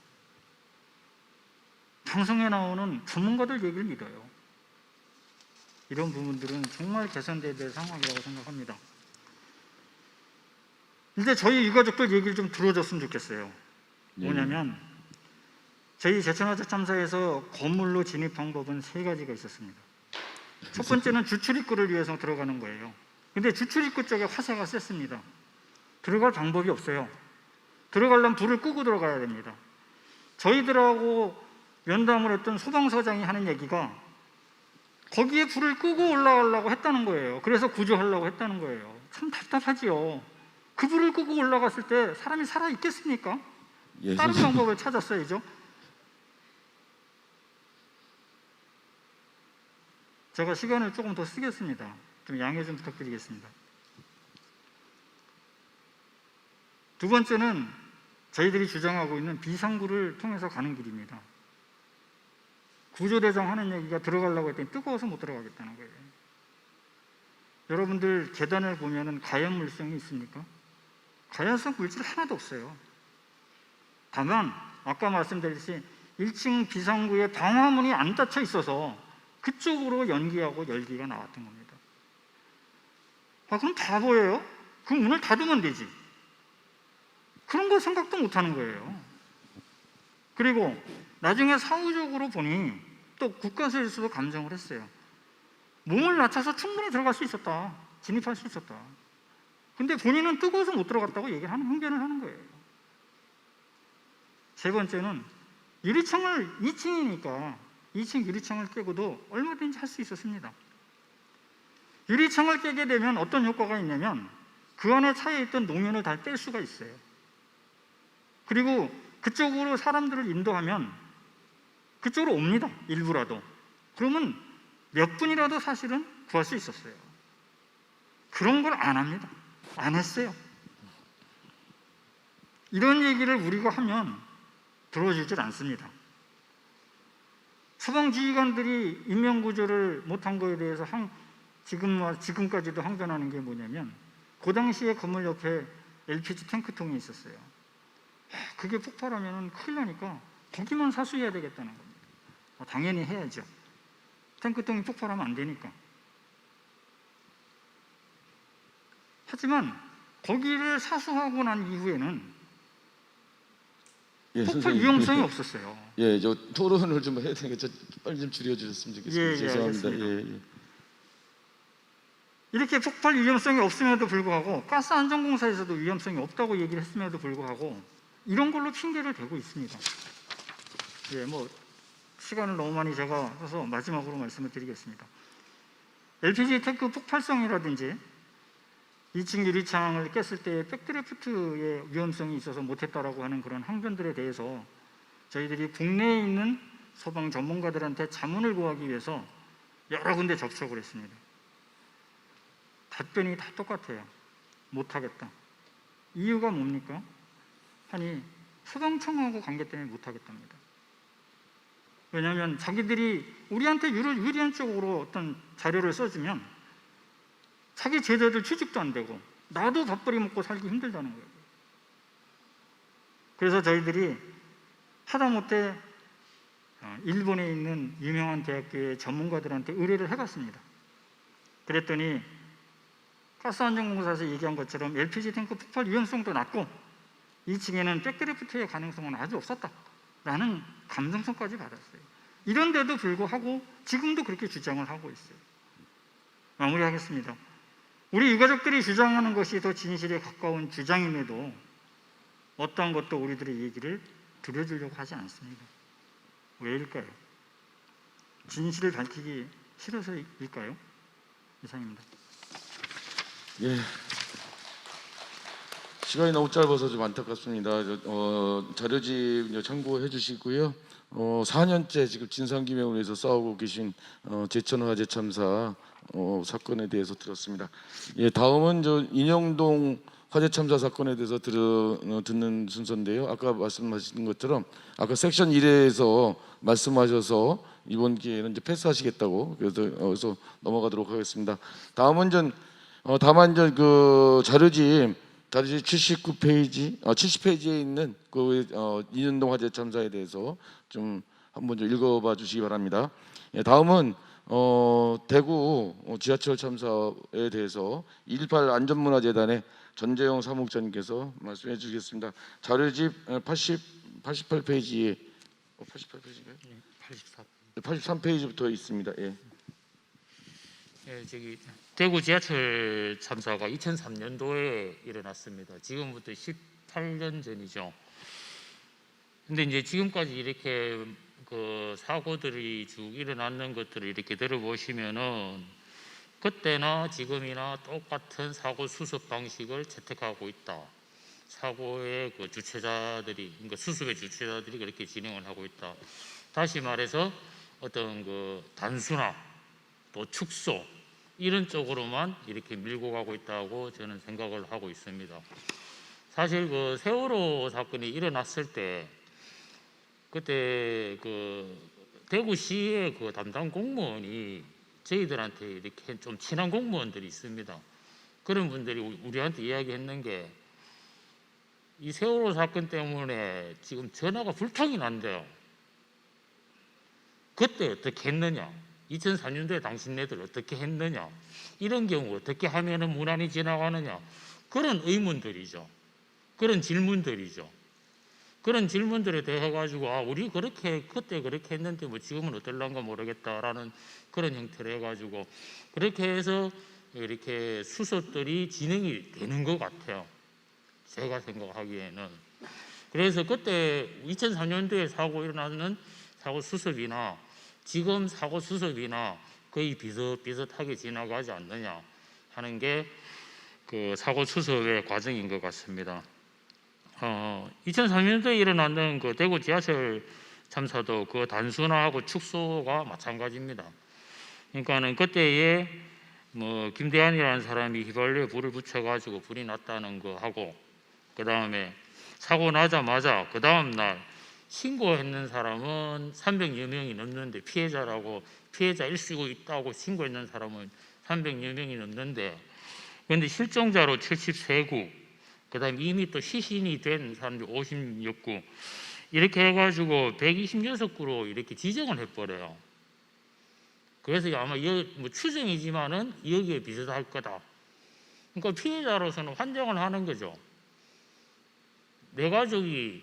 방송에 나오는 전문가들 얘기를 믿어요. 이런 부분들은 정말 개선돼야 될 상황이라고 생각합니다. 이제 저희 유가족들 얘기를 좀 들어줬으면 좋겠어요. 뭐냐면 저희 제천화재 참사에서 건물로 진입 방법은 3가지가 있었습니다. 첫 번째는 주출입구를 위해서 들어가는 거예요. 근데 주출입구 쪽에 화재가 셌습니다. 들어갈 방법이 없어요. 들어가려면 불을 끄고 들어가야 됩니다. 저희들하고 면담을 했던 소방서장이 하는 얘기가 거기에 불을 끄고 올라가려고 했다는 거예요. 그래서 구조하려고 했다는 거예요. 참 답답하지요. 그 불을 끄고 올라갔을 때 사람이 살아있겠습니까? 예, 다른 선생님. 방법을 찾았어야죠. 제가 시간을 조금 더 쓰겠습니다. 좀 양해 좀 부탁드리겠습니다. 두 번째는 저희들이 주장하고 있는 비상구를 통해서 가는 길입니다. 구조대장 하는 얘기가 들어가려고 했더니 뜨거워서 못 들어가겠다는 거예요. 여러분들 계단을 보면은 가연물성이 있습니까? 가연성 물질 하나도 없어요. 다만 아까 말씀드렸듯이 1층 비상구에 방화문이 안 닫혀 있어서 그쪽으로 연기하고 열기가 나왔던 겁니다. 아, 그럼 바보예요? 그 문을 닫으면 되지. 그런 거 생각도 못 하는 거예요. 그리고 나중에 사후적으로 보니 또 국가에서도 감정을 했어요. 몸을 낮춰서 충분히 들어갈 수 있었다. 진입할 수 있었다. 근데 본인은 뜨거워서 못 들어갔다고 얘기를 하는, 항변을 하는 거예요. 세 번째는 유리창을 2층이니까 2층 유리창을 깨고도 얼마든지 할 수 있었습니다. 유리창을 깨게 되면 어떤 효과가 있냐면 그 안에 차여있던 노면을 다 뺄 수가 있어요. 그리고 그쪽으로 사람들을 인도하면 그쪽으로 옵니다. 일부라도. 그러면 몇 분이라도 사실은 구할 수 있었어요. 그런 걸 안 합니다. 안 했어요. 이런 얘기를 우리가 하면 들어주질 않습니다. 소방지휘관들이 인명구조를 못한 거에 대해서 지금까지도 항변하는 게 뭐냐면 그 당시에 건물 옆에 LPG 탱크통이 있었어요. 그게 폭발하면 큰일 나니까 거기만 사수해야 되겠다는 겁니다. 당연히 해야죠. 탱크통이 폭발하면 안 되니까. 하지만 거기를 사수하고 난 이후에는 예, 폭발 선생님. 위험성이 없었어요. 예, 저 토론을 좀 해야 되니까 빨리 좀 줄여주셨으면 좋겠습니다. 예, 죄송합니다. 알겠습니다. 예, 예. 이렇게 폭발 위험성이 없음에도 불구하고 가스안전공사에서도 위험성이 없다고 얘기를 했음에도 불구하고 이런 걸로 핑계를 대고 있습니다. 예, 뭐 시간을 너무 많이 제가 써서 마지막으로 말씀을 드리겠습니다. LPG 탱크 폭발성이라든지 2층 유리창을 깼을 때 백드래프트의 위험성이 있어서 못했다라고 하는 그런 항변들에 대해서 저희들이 국내에 있는 소방 전문가들한테 자문을 구하기 위해서 여러 군데 접촉을 했습니다. 답변이 다 똑같아요. 못하겠다. 이유가 뭡니까? 아니, 소방청하고 관계 때문에 못하겠답니다. 왜냐하면 자기들이 우리한테 유리한 쪽으로 어떤 자료를 써주면 자기 제자들 취직도 안 되고 나도 밥벌이 먹고 살기 힘들다는 거예요. 그래서 저희들이 하다못해 일본에 있는 유명한 대학교의 전문가들한테 의뢰를 해봤습니다. 그랬더니 가스안전공사에서 얘기한 것처럼 LPG 탱크 폭발 위험성도 낮고 2층에는 백드래프트의 가능성은 아주 없었다라는 감정성까지 받았어요. 이런데도 불구하고 지금도 그렇게 주장을 하고 있어요. 마무리하겠습니다. 우리 유가족들이 주장하는 것이 더 진실에 가까운 주장임에도 어떠한 것도 우리들의 얘기를 들어주려고 하지 않습니다. 왜일까요? 진실을 밝히기 싫어서일까요? 이상입니다. 예. 시간이 너무 짧아서 좀 안타깝습니다. 자료집 이제 참고해 주시고요. 4년째 지금 진상규명을 위해서 싸우고 계신 제천 화재 참사 사건에 대해서 들었습니다. 예, 다음은 저 인영동 화재 참사 사건에 대해서 듣는 순서인데요. 아까 말씀하신 것처럼 아까 섹션 1에서 말씀하셔서 이번 기회에는 이제 패스하시겠다고 그래서 넘어가도록 하겠습니다. 다음은 다만 그 자료집 79페이지, 70페이지에 있는 그 인영동 화재 참사에 대해서 좀 한번 좀 읽어봐 주시기 바랍니다. 예, 다음은 대구 지하철 참사에 대해서 218 안전문화재단의 전재영 사무국장님께서 말씀해 주시겠습니다. 자료집 88페이지에 88페이지인가요? 83페이지부터 있습니다. 예. 예, 대구 지하철 참사가 2003년도에 일어났습니다. 지금부터 18년 전이죠. 근데 이제 지금까지 이렇게 그 사고들이 쭉 일어났는 것들을 이렇게 들어보시면은 그때나 지금이나 똑같은 사고 수습 방식을 채택하고 있다. 사고의 그 주체자들이, 그러니까 수습의 주체자들이 그렇게 진행을 하고 있다. 다시 말해서 어떤 그 단순화 또 축소 이런 쪽으로만 이렇게 밀고 가고 있다고 저는 생각을 하고 있습니다. 사실 그 세월호 사건이 일어났을 때 그때 그 대구시의 그 담당 공무원이 저희들한테 이렇게 좀 친한 공무원들이 있습니다. 그런 분들이 우리한테 이야기했는 게 이 세월호 사건 때문에 지금 전화가 불통이 난대요. 그때 어떻게 했느냐? 2004년도에 당신네들 어떻게 했느냐? 이런 경우 어떻게 하면은 무난히 지나가느냐? 그런 의문들이죠. 그런 질문들이죠. 그런 질문들에 대해 가지고 우리 그렇게 그때 그렇게 했는데 뭐 지금은 어떨란가 모르겠다라는 그런 형태로 해가지고 그렇게 해서 이렇게 수습들이 진행이 되는 것 같아요. 제가 생각하기에는. 그래서 그때 2004년도에 사고 일어나는 사고 수습이나 지금 사고 수습이나 거의 비슷하게 지나가지 않느냐 하는 게 그 사고 수습의 과정인 것 같습니다. 2003년도에 일어났는 그 대구 지하철 참사도 그 단순화하고 축소가 마찬가지입니다. 그러니까는 그때에 뭐 김대한이라는 사람이 휘발유에 불을 붙여가지고 불이 났다는 거 하고 그 다음에 사고 나자마자 그 다음 날 신고했는 사람은 300여 명이 넘는데 피해자일 수 있다고 신고했는 사람은 300여 명이 넘는데 그런데 실종자로 73구 그다음에 이미 또 시신이 된 사람들 56구 이렇게 해가지고 126구로 이렇게 지정을 해버려요. 그래서 아마 뭐 추정이지만은 여기에 비슷할 거다. 그러니까 피해자로서는 환정을 하는 거죠. 내 가족이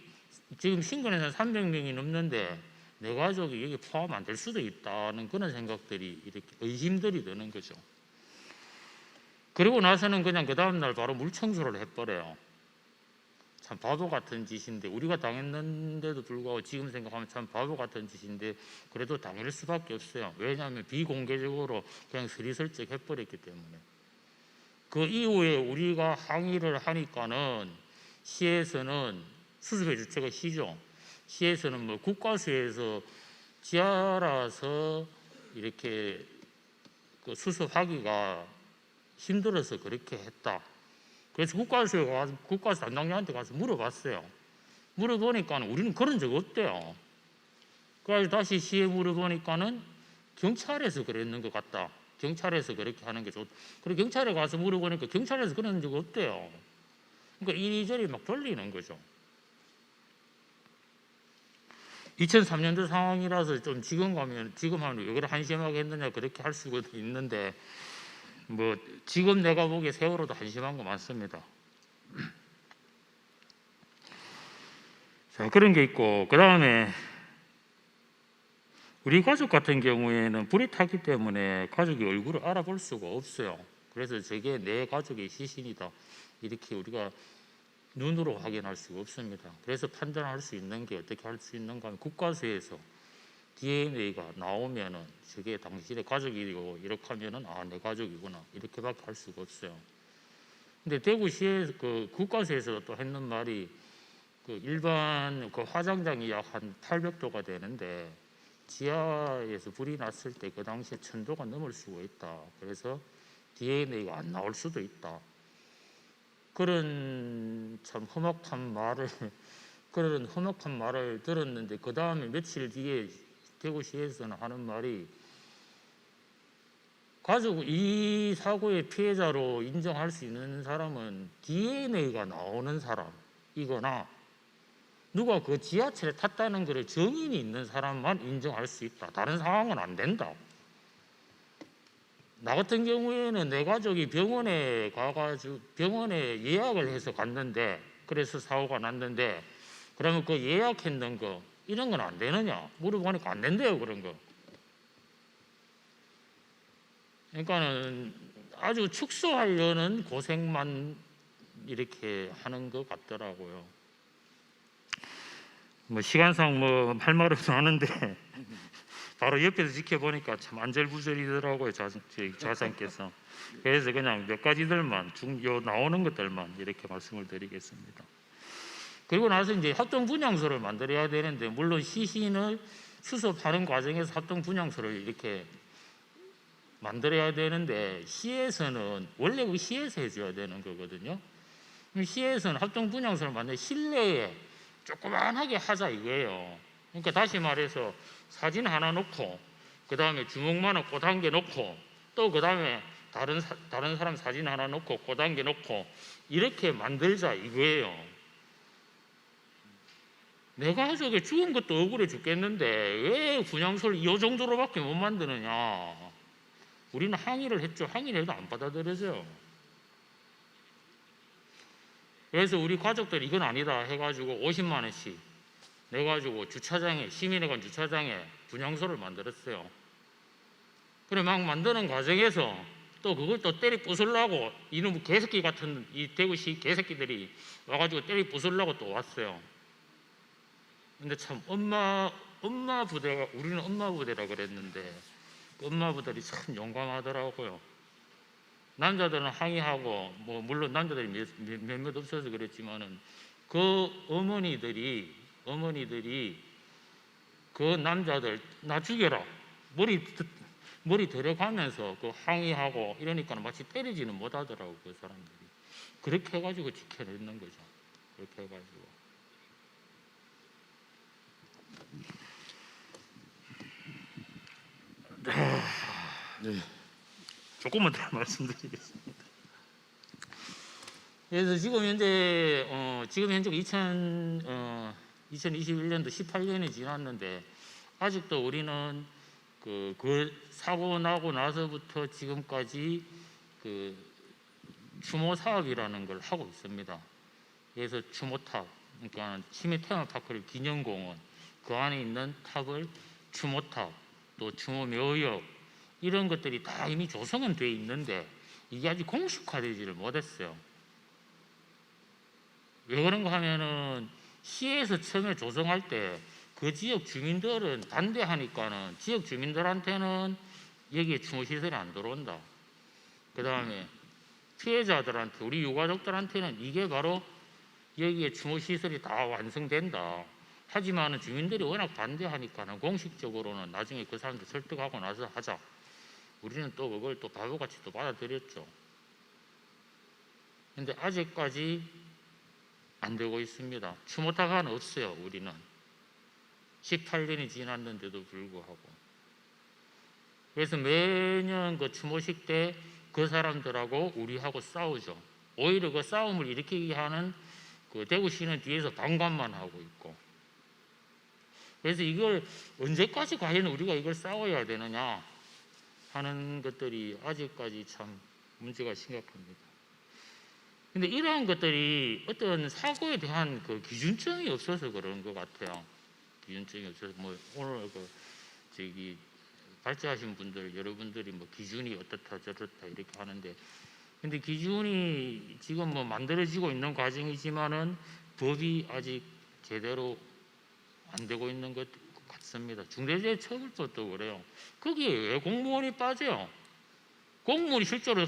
지금 신고는 300명이 넘는데 내 가족이 여기 포함 안 될 수도 있다는 그런 생각들이 이렇게 의심들이 드는 거죠. 그리고 나서는 그냥 그 다음날 바로 물 청소를 해버려요. 참 바보 같은 짓인데 우리가 당했는데도 불구하고 지금 생각하면 참 바보 같은 짓인데 그래도 당할 수밖에 없어요. 왜냐하면 비공개적으로 그냥 스리슬쩍 해버렸기 때문에. 그 이후에 우리가 항의를 하니까는 시에서는 수습의 주체가 시죠. 시에서는 뭐 국과수에서 지하라서 이렇게 그 수습하기가 힘들어서 그렇게 했다. 그래서 국과수 담당자한테 가서 물어봤어요. 물어보니까는 우리는 그런 적 없대요. 그래서 다시 시에 물어보니까는 경찰에서 그랬는 것 같다. 경찰에서 그렇게 하는 게 좋다. 그리고 경찰에 가서 물어보니까 경찰에서 그런 적 없대요. 그러니까 이리저리 막 돌리는 거죠. 2003년도 상황이라서 좀 지금 하면 왜 그래 한심하게 했느냐 그렇게 할 수가 있는데 뭐 지금 내가 보기에 세월호도 한심한 거 많습니다. 자, 그런 게 있고 그 다음에 우리 가족 같은 경우에는 불이 탔기 때문에 가족이 얼굴을 알아볼 수가 없어요. 그래서 저게 내 가족의 시신이다 이렇게 우리가 눈으로 확인할 수가 없습니다. 그래서 판단할 수 있는 게 어떻게 할 수 있는가 하면 국과수에서 DNA가 나오면은 저게 당신의 가족이고 이렇게 하면은 아, 내 가족이구나 이렇게밖에 할 수가 없어요. 근데 대구시에서 그 국과수에서 또 했는 말이 그 일반 그 화장장이 약 한 800도가 되는데 지하에서 불이 났을 때 그 당시에 1000도가 넘을 수가 있다. 그래서 DNA가 안 나올 수도 있다. 그런 참 험악한 말을 들었는데 그 다음에 며칠 뒤에 대구시에서는 하는 말이 가족 이 사고의 피해자로 인정할 수 있는 사람은 DNA가 나오는 사람이거나 누가 그 지하철에 탔다는 것을 정인이 있는 사람만 인정할 수 있다. 다른 상황은 안 된다. 나 같은 경우에는 내 가족이 병원에 가가지고 병원에 예약을 해서 갔는데 그래서 사고가 났는데 그러면 그 예약했는 거 이런 건 안 되느냐 물어보니까 안 된대요. 그런 거. 그러니까는 아주 축소하려는 고생만 이렇게 하는 것 같더라고요. 뭐 시간상 뭐 할 말은 많은데 바로 옆에서 지켜보니까 참 안절부절이더라고요. 좌장께서. 그래서 그냥 몇 가지들만 중요 나오는 것들만 이렇게 말씀을 드리겠습니다. 그리고 나서 이제 합동 분향소를 만들어야 되는데 물론 시신을 수습하는 과정에서 합동 분향소를 이렇게 만들어야 되는데 시에서는 원래 그 시에서 해줘야 되는 거거든요. 시에서는 합동 분향소를 만들 실내에 조그만하게 하자 이거예요. 그러니까 다시 말해서 사진 하나 놓고 그 다음에 주먹만한 꽃 한 개 놓고 또 그 다음에 다른 사람 사진 하나 놓고 꽃 한 개 놓고 이렇게 만들자 이거예요. 내 가족이 죽은 것도 억울해 죽겠는데 왜 분향소를 이 정도로밖에 못 만드느냐. 우리는 항의를 했죠. 항의를 해도 안 받아들여져요. 그래서 우리 가족들이 이건 아니다 해가지고 50만 원씩 내가지고 주차장에 시민회관 주차장에 분향소를 만들었어요. 그래 막 만드는 과정에서 또 그걸 또 때리 부술라고 이놈 개새끼 같은 이 대구시 개새끼들이 와가지고 때리 부술라고 또 왔어요. 근데 참 엄마 부대가 우리는 엄마 부대라 그랬는데 엄마 부대들이 참 용감하더라고요. 남자들은 항의하고 뭐 물론 남자들이 몇몇 없어서 그랬지만은 그 어머니들이 그 남자들 나 죽여라 머리 들어가면서 그 항의하고 이러니까 마치 때리지는 못하더라고 그 사람들이. 그렇게 해가지고 지켜냈는 거죠. 그렇게 해가지고. 네. 조금만 더 말씀드리겠습니다. 그래서 지금 현재 2021년도 18년이 지났는데 아직도 우리는 그 사고 나고 나서부터 지금까지 그 추모 사업이라는 걸 하고 있습니다. 그래서 추모탑, 그러니까 치매 테마파크를 기념공원, 그 안에 있는 탑을 추모탑, 또 추모묘역 이런 것들이 다 이미 조성은 돼 있는데 이게 아직 공식화되지를 못했어요. 왜 그런가 하면은 시에서 처음에 조성할 때 그 지역 주민들은 반대하니까는 지역 주민들한테는 여기에 추모시설이 안 들어온다. 그 다음에 피해자들한테, 우리 유가족들한테는 이게 바로 여기에 추모시설이 다 완성된다. 하지만은 주민들이 워낙 반대하니까는 공식적으로는 나중에 그 사람들 설득하고 나서 하자. 우리는 또 그걸 또 바보같이 또 받아들였죠. 근데 아직까지 안 되고 있습니다. 추모탑은 없어요. 우리는 18년이 지났는데도 불구하고. 그래서 매년 그 추모식 때 그 사람들하고 우리하고 싸우죠. 오히려 그 싸움을 일으키게 하는 그 대구시는 뒤에서 방관만 하고 있고. 그래서 이걸 언제까지 과연 우리가 이걸 싸워야 되느냐 하는 것들이 아직까지 참 문제가 심각합니다. 근데 이러한 것들이 어떤 사고에 대한 그 기준점이 없어서 그런 것 같아요. 기준점이 없어서 뭐 오늘 발제하신 분들 여러분들이 뭐 기준이 어떻다 저렇다 이렇게 하는데, 근데 기준이 지금 뭐 만들어지고 있는 과정이지만은 법이 아직 제대로 안 되고 있는 것 같습니다. 중대재해처벌법도 그래요. 거기에 왜 공무원이 빠져요? 공무원이 실제로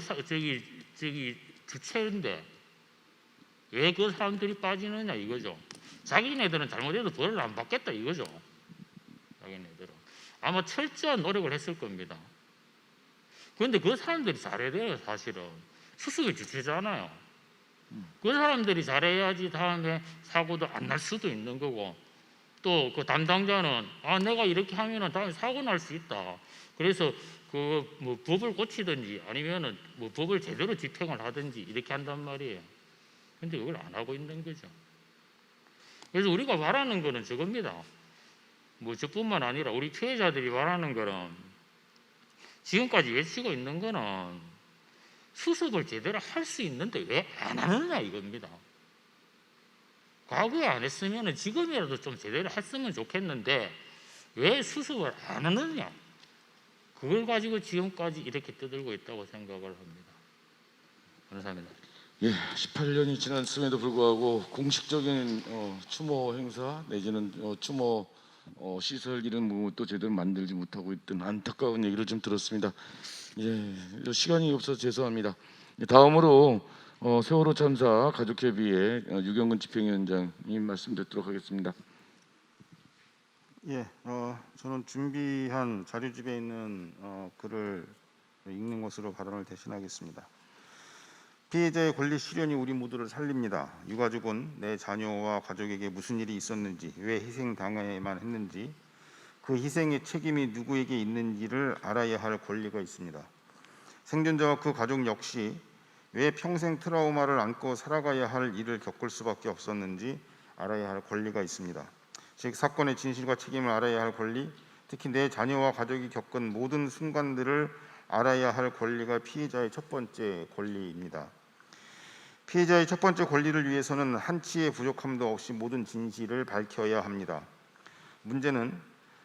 주체인데 왜 그 사람들이 빠지느냐 이거죠. 자기네들은 잘못해도 벌을 안 받겠다 이거죠. 자기네들은 아마 철저한 노력을 했을 겁니다. 그런데 그 사람들이 잘해야 돼요. 사실은 수습의 주체잖아요. 그 사람들이 잘해야지 다음에 사고도 안 날 수도 있는 거고, 또 그 담당자는 내가 이렇게 하면은 다음에 사고 날 수 있다. 그래서 그 뭐 법을 고치든지 아니면은 뭐 법을 제대로 집행을 하든지 이렇게 한단 말이에요. 근데 그걸 안 하고 있는 거죠. 그래서 우리가 말하는 거는 저겁니다. 뭐 저뿐만 아니라 우리 피해자들이 말하는 거는 지금까지 외치고 있는 거는 수습을 제대로 할 수 있는데 왜 안 하느냐 이겁니다. 과거에 안 했으면 지금이라도 좀 제대로 했으면 좋겠는데 왜 수습을 안 하느냐, 그걸 가지고 지금까지 이렇게 떠들고 있다고 생각을 합니다. 감사합니다. 예, 18년이 지났음에도 불구하고 공식적인 추모 행사 내지는 추모 시설 이런 것도 제대로 만들지 못하고 있던 안타까운 얘기를 좀 들었습니다. 예, 시간이 없어서 죄송합니다. 다음으로 세월호 참사 가족협의회 유경근 집행위원장님 말씀 듣도록 하겠습니다. 예, 저는 준비한 자료집에 있는 글을 읽는 것으로 발언을 대신하겠습니다. 피해자의 권리 실현이 우리 모두를 살립니다. 유가족은 내 자녀와 가족에게 무슨 일이 있었는지, 왜 희생당해야만 했는지, 그 희생의 책임이 누구에게 있는지를 알아야 할 권리가 있습니다. 생존자와 그 가족 역시 왜 평생 트라우마를 안고 살아가야 할 일을 겪을 수밖에 없었는지 알아야 할 권리가 있습니다. 즉 사건의 진실과 책임을 알아야 할 권리, 특히 내 자녀와 가족이 겪은 모든 순간들을 알아야 할 권리가 피해자의 첫 번째 권리입니다. 피해자의 첫 번째 권리를 위해서는 한치의 부족함도 없이 모든 진실을 밝혀야 합니다. 문제는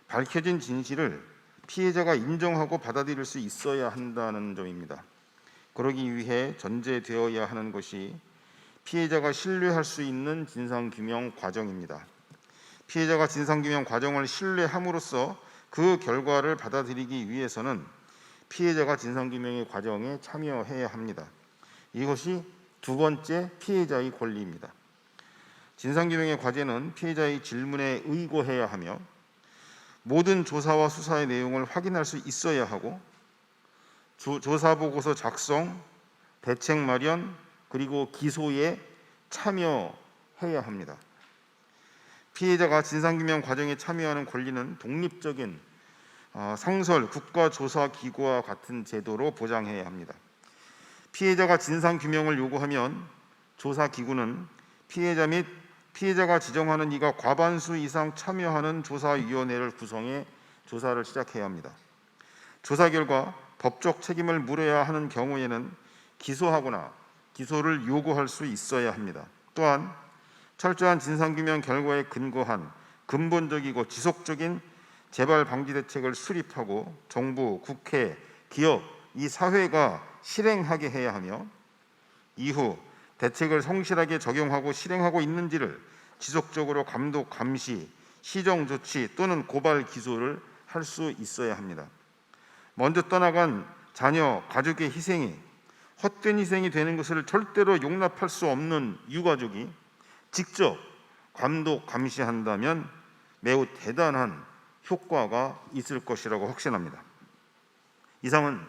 밝혀진 진실을 피해자가 인정하고 받아들일 수 있어야 한다는 점입니다. 그러기 위해 전제되어야 하는 것이 피해자가 신뢰할 수 있는 진상규명 과정입니다. 피해자가 진상규명 과정을 신뢰함으로써 그 결과를 받아들이기 위해서는 피해자가 진상규명의 과정에 참여해야 합니다. 이것이 두 번째 피해자의 권리입니다. 진상규명의 과제는 피해자의 질문에 의거해야 하며 모든 조사와 수사의 내용을 확인할 수 있어야 하고 조사보고서 작성, 대책 마련, 그리고 기소에 참여해야 합니다. 피해자가 진상규명 과정에 참여하는 권리는 독립적인 상설 국가조사기구와 같은 제도로 보장해야 합니다. 피해자가 진상규명을 요구하면 조사 기구는 피해자 및 피해자가 지정하는 이가 과반수 이상 참여하는 조사위원회를 구성해 조사를 시작해야 합니다. 조사 결과 법적 책임을 물어야 하는 경우에는 기소하거나 기소를 요구할 수 있어야 합니다. 또한 철저한 진상규명 결과에 근거한 근본적이고 지속적인 재발 방지 대책을 수립하고 정부, 국회, 기업, 이 사회가 실행하게 해야 하며 이후 대책을 성실하게 적용하고 실행하고 있는지를 지속적으로 감독, 감시, 시정 조치 또는 고발 기소를 할 수 있어야 합니다. 먼저 떠나간 자녀, 가족의 희생이 헛된 희생이 되는 것을 절대로 용납할 수 없는 유가족이 직접 감독, 감시한다면 매우 대단한 효과가 있을 것이라고 확신합니다. 이상은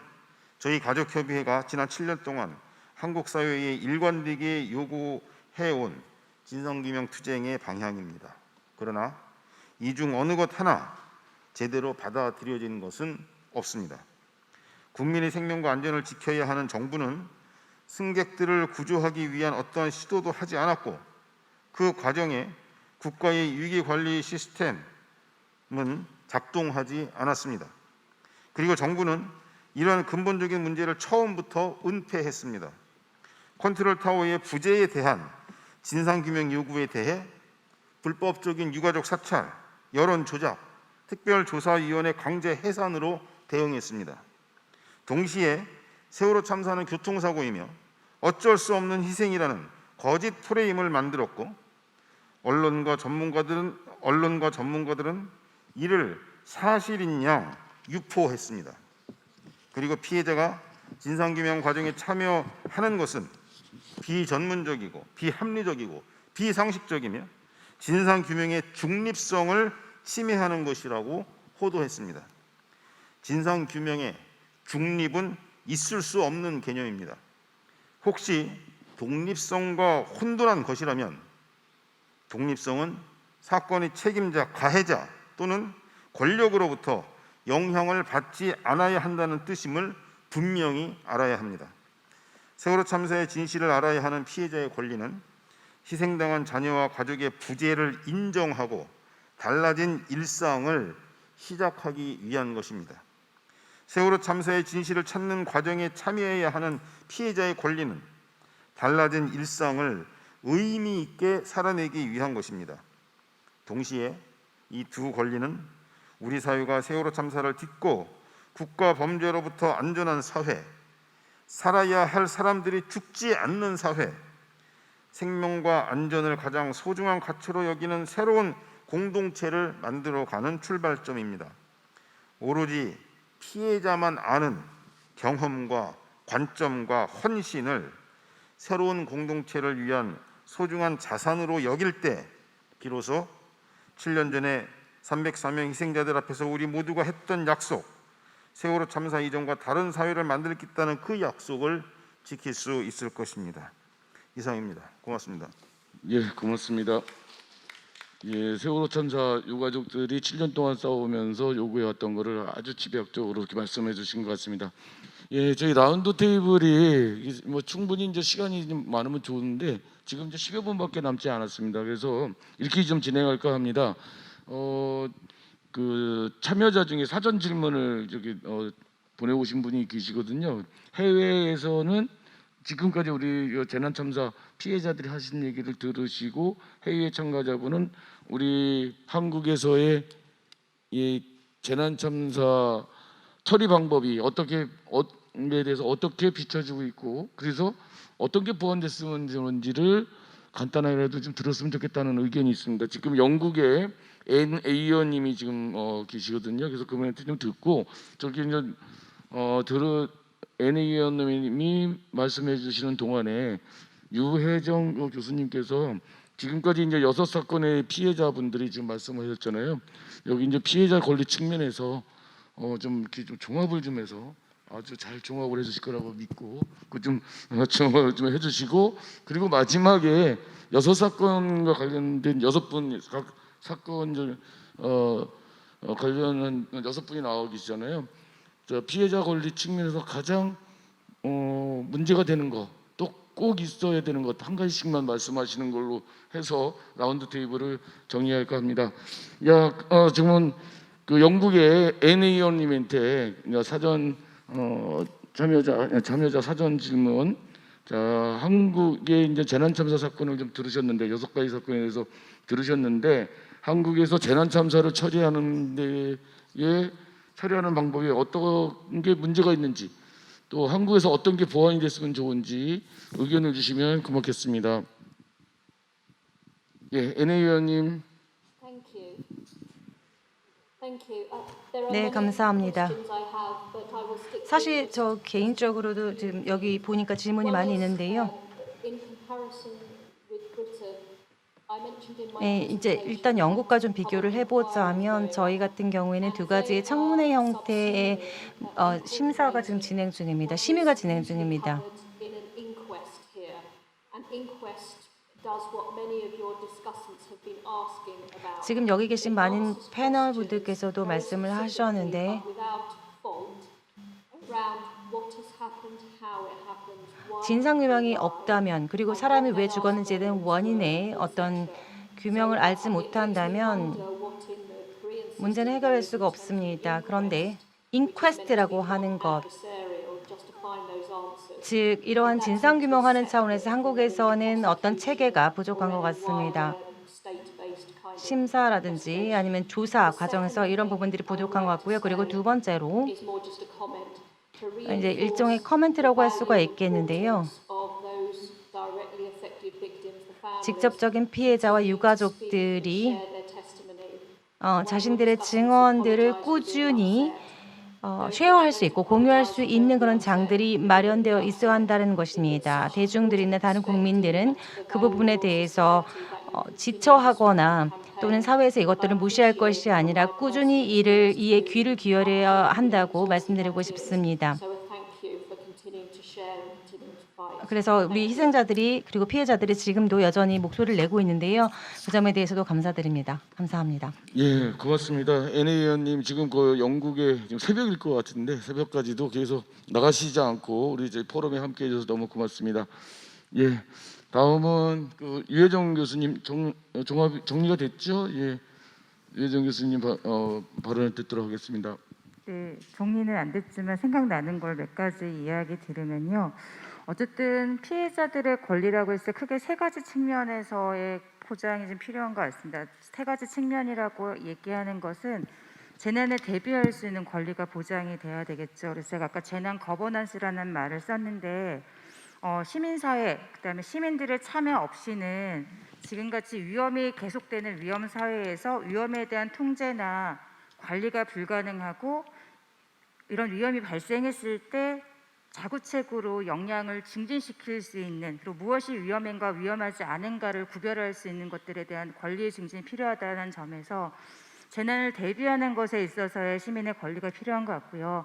저희 가족협의회가 지난 7년 동안 한국 사회에 일관되게 요구해온 진상규명 투쟁의 방향입니다. 그러나 이 중 어느 것 하나 제대로 받아들여진 것은 없습니다. 국민의 생명과 안전을 지켜야 하는 정부는 승객들을 구조하기 위한 어떠한 시도도 하지 않았고 그 과정에 국가의 위기관리 시스템은 작동하지 않았습니다. 그리고 정부는 이러한 근본적인 문제를 처음부터 은폐했습니다. 컨트롤타워의 부재에 대한 진상규명 요구에 대해 불법적인 유가족 사찰, 여론 조작, 특별조사위원회 강제 해산으로 대응했습니다. 동시에 세월호 참사는 교통사고이며 어쩔 수 없는 희생이라는 거짓 프레임을 만들었고 언론과 전문가들은 이를 사실인 양 유포했습니다. 그리고 피해자가 진상규명 과정에 참여하는 것은 비전문적이고 비합리적이고 비상식적이며 진상규명의 중립성을 침해하는 것이라고 호도했습니다. 진상규명의 중립은 있을 수 없는 개념입니다. 혹시 독립성과 혼돈한 것이라면 독립성은 사건의 책임자, 가해자 또는 권력으로부터 영향을 받지 않아야 한다는 뜻임을 분명히 알아야 합니다. 세월호 참사의 진실을 알아야 하는 피해자의 권리는 희생당한 자녀와 가족의 부재를 인정하고 달라진 일상을 시작하기 위한 것입니다. 세월호 참사의 진실을 찾는 과정에 참여해야 하는 피해자의 권리는 달라진 일상을 의미 있게 살아내기 위한 것입니다. 동시에 이 두 권리는 우리 사회가 세월호 참사를 딛고 국가 범죄로부터 안전한 사회, 살아야 할 사람들이 죽지 않는 사회, 생명과 안전을 가장 소중한 가치로 여기는 새로운 공동체를 만들어가는 출발점입니다. 오로지 피해자만 아는 경험과 관점과 헌신을 새로운 공동체를 위한 소중한 자산으로 여길 때 비로소 7년 전에 304명 희생자들 앞에서 우리 모두가 했던 약속, 세월호 참사 이전과 다른 사회를 만들겠다는 그 약속을 지킬 수 있을 것입니다. 이상입니다. 고맙습니다. 예, 고맙습니다. 예, 세월호 참사 유가족들이 7년 동안 싸우면서 요구해왔던 것을 아주 집약적으로 이렇게 말씀해 주신 것 같습니다. 예, 저희 라운드 테이블이 뭐 충분히 이제 시간이 좀 많으면 좋은데 지금 이제 10여 분밖에 남지 않았습니다. 그래서 이렇게 좀 진행할까 합니다. 그 참여자 중에 사전 질문을 보내오신 분이 계시거든요. 해외에서는 지금까지 우리 재난 참사 피해자들이 하신 얘기를 들으시고 해외 참가자분은 우리 한국에서의 이 재난 참사 처리 방법이 어떻게 에 대해서 어떻게 비춰지고 있고 그래서 어떤 게 보완됐으면 좋은지를 간단하게라도 좀 들었으면 좋겠다는 의견이 있습니다. 지금 영국에 앤 에이어님이 지금 계시거든요. 그래서 그분한테 좀 듣고 저기 이제 앤 에이어님이 말씀해 주시는 동안에 유혜정 교수님께서 지금까지 이제 6사건의 피해자분들이 지금 말씀하셨잖아요. 여기 이제 피해자 권리 측면에서 좀 이렇게 좀 종합을 좀 해서 아주 잘 종합을 해주실 거라고 믿고 그 좀 종합을 좀 해주시고 그리고 마지막에 6사건과 관련된 6분 각 사건 관련한 6분이 나와 계시잖아요. 피해자 권리 측면에서 가장 문제가 되는 거 또 꼭 있어야 되는 것 한 가지씩만 말씀하시는 걸로 해서 라운드 테이블을 정리할까 합니다. 지금은 그 영국의 NA 의원님한테 사전 참여자 사전 질문. 자, 한국의 이제 재난 참사 사건을 좀 들으셨는데 6가지 사건에 대해서 들으셨는데 한국에서 재난 참사를 처리하는 방법이 어떤 게 문제가 있는지 또 한국에서 어떤 게 보완이 됐으면 좋은지 의견을 주시면 고맙겠습니다. 예, NA 의원님. 네, 감사합니다. 사실 저 개인적으로도 지금 여기 보니까 질문이 많이 있는데요. 네, 이제 일단 영국과 좀 비교를 해보자면 저희 같은 경우에는 두 가지의 청문회 형태의 심사가 지금 진행 중입니다. 심의가 진행 중입니다. 지금 여기 계신 많은 패널 분들께서도 말씀을 하셨는데 진상규명이 없다면 그리고 사람이 왜 죽었는지에 대한 원인의 어떤 규명을 알지 못한다면 문제는 해결할 수가 없습니다. 그런데 인퀘스트라고 하는 것, 즉 이러한 진상규명하는 차원에서 한국에서는 어떤 체계가 부족한 것 같습니다. 심사라든지 아니면 조사 과정에서 이런 부분들이 부족한 것 같고요. 그리고 두 번째로 이제 일종의 커멘트라고 할 수가 있겠는데요. 직접적인 피해자와 유가족들이 자신들의 증언들을 꾸준히 쉐어할 수 있고 공유할 수 있는 그런 장들이 마련되어 있어야 한다는 것입니다. 대중들이나 다른 국민들은 그 부분에 대해서 지처하거나 또는 사회에서 이것들을 무시할 것이 아니라 꾸준히 이에 귀를 기울여야 한다고 말씀드리고 싶습니다. 그래서 우리 희생자들이 그리고 피해자들이 지금도 여전히 목소리를 내고 있는데요. 그 점에 대해서도 감사드립니다. 감사합니다. 예, 고맙습니다. NA 의원님 지금 그 영국에 지금 새벽일 것 같은데 새벽까지도 계속 나가시지 않고 우리 저희 포럼에 함께해 주셔서 너무 고맙습니다. 예, 다음은 그 유해정 교수님 정리가 됐죠? 예, 유해정 교수님 발언을 듣도록 하겠습니다. 네, 정리는 안 됐지만 생각나는 걸 몇 가지 이야기 들으면요. 어쨌든 피해자들의 권리라고 했을 때 크게 세 가지 측면에서의 포장이 좀 필요한 것 같습니다. 세 가지 측면이라고 얘기하는 것은 재난에 대비할 수 있는 권리가 보장이 돼야 되겠죠. 그래서 제가 아까 재난 거버넌스라는 말을 썼는데 시민사회, 그다음에 시민들의 참여 없이는 지금같이 위험이 계속되는 위험 사회에서 위험에 대한 통제나 관리가 불가능하고 이런 위험이 발생했을 때 자구책으로 역량을 증진시킬 수 있는 그리고 무엇이 위험한가 위험하지 않은가를 구별할 수 있는 것들에 대한 권리의 증진이 필요하다는 점에서 재난을 대비하는 것에 있어서의 시민의 권리가 필요한 것 같고요.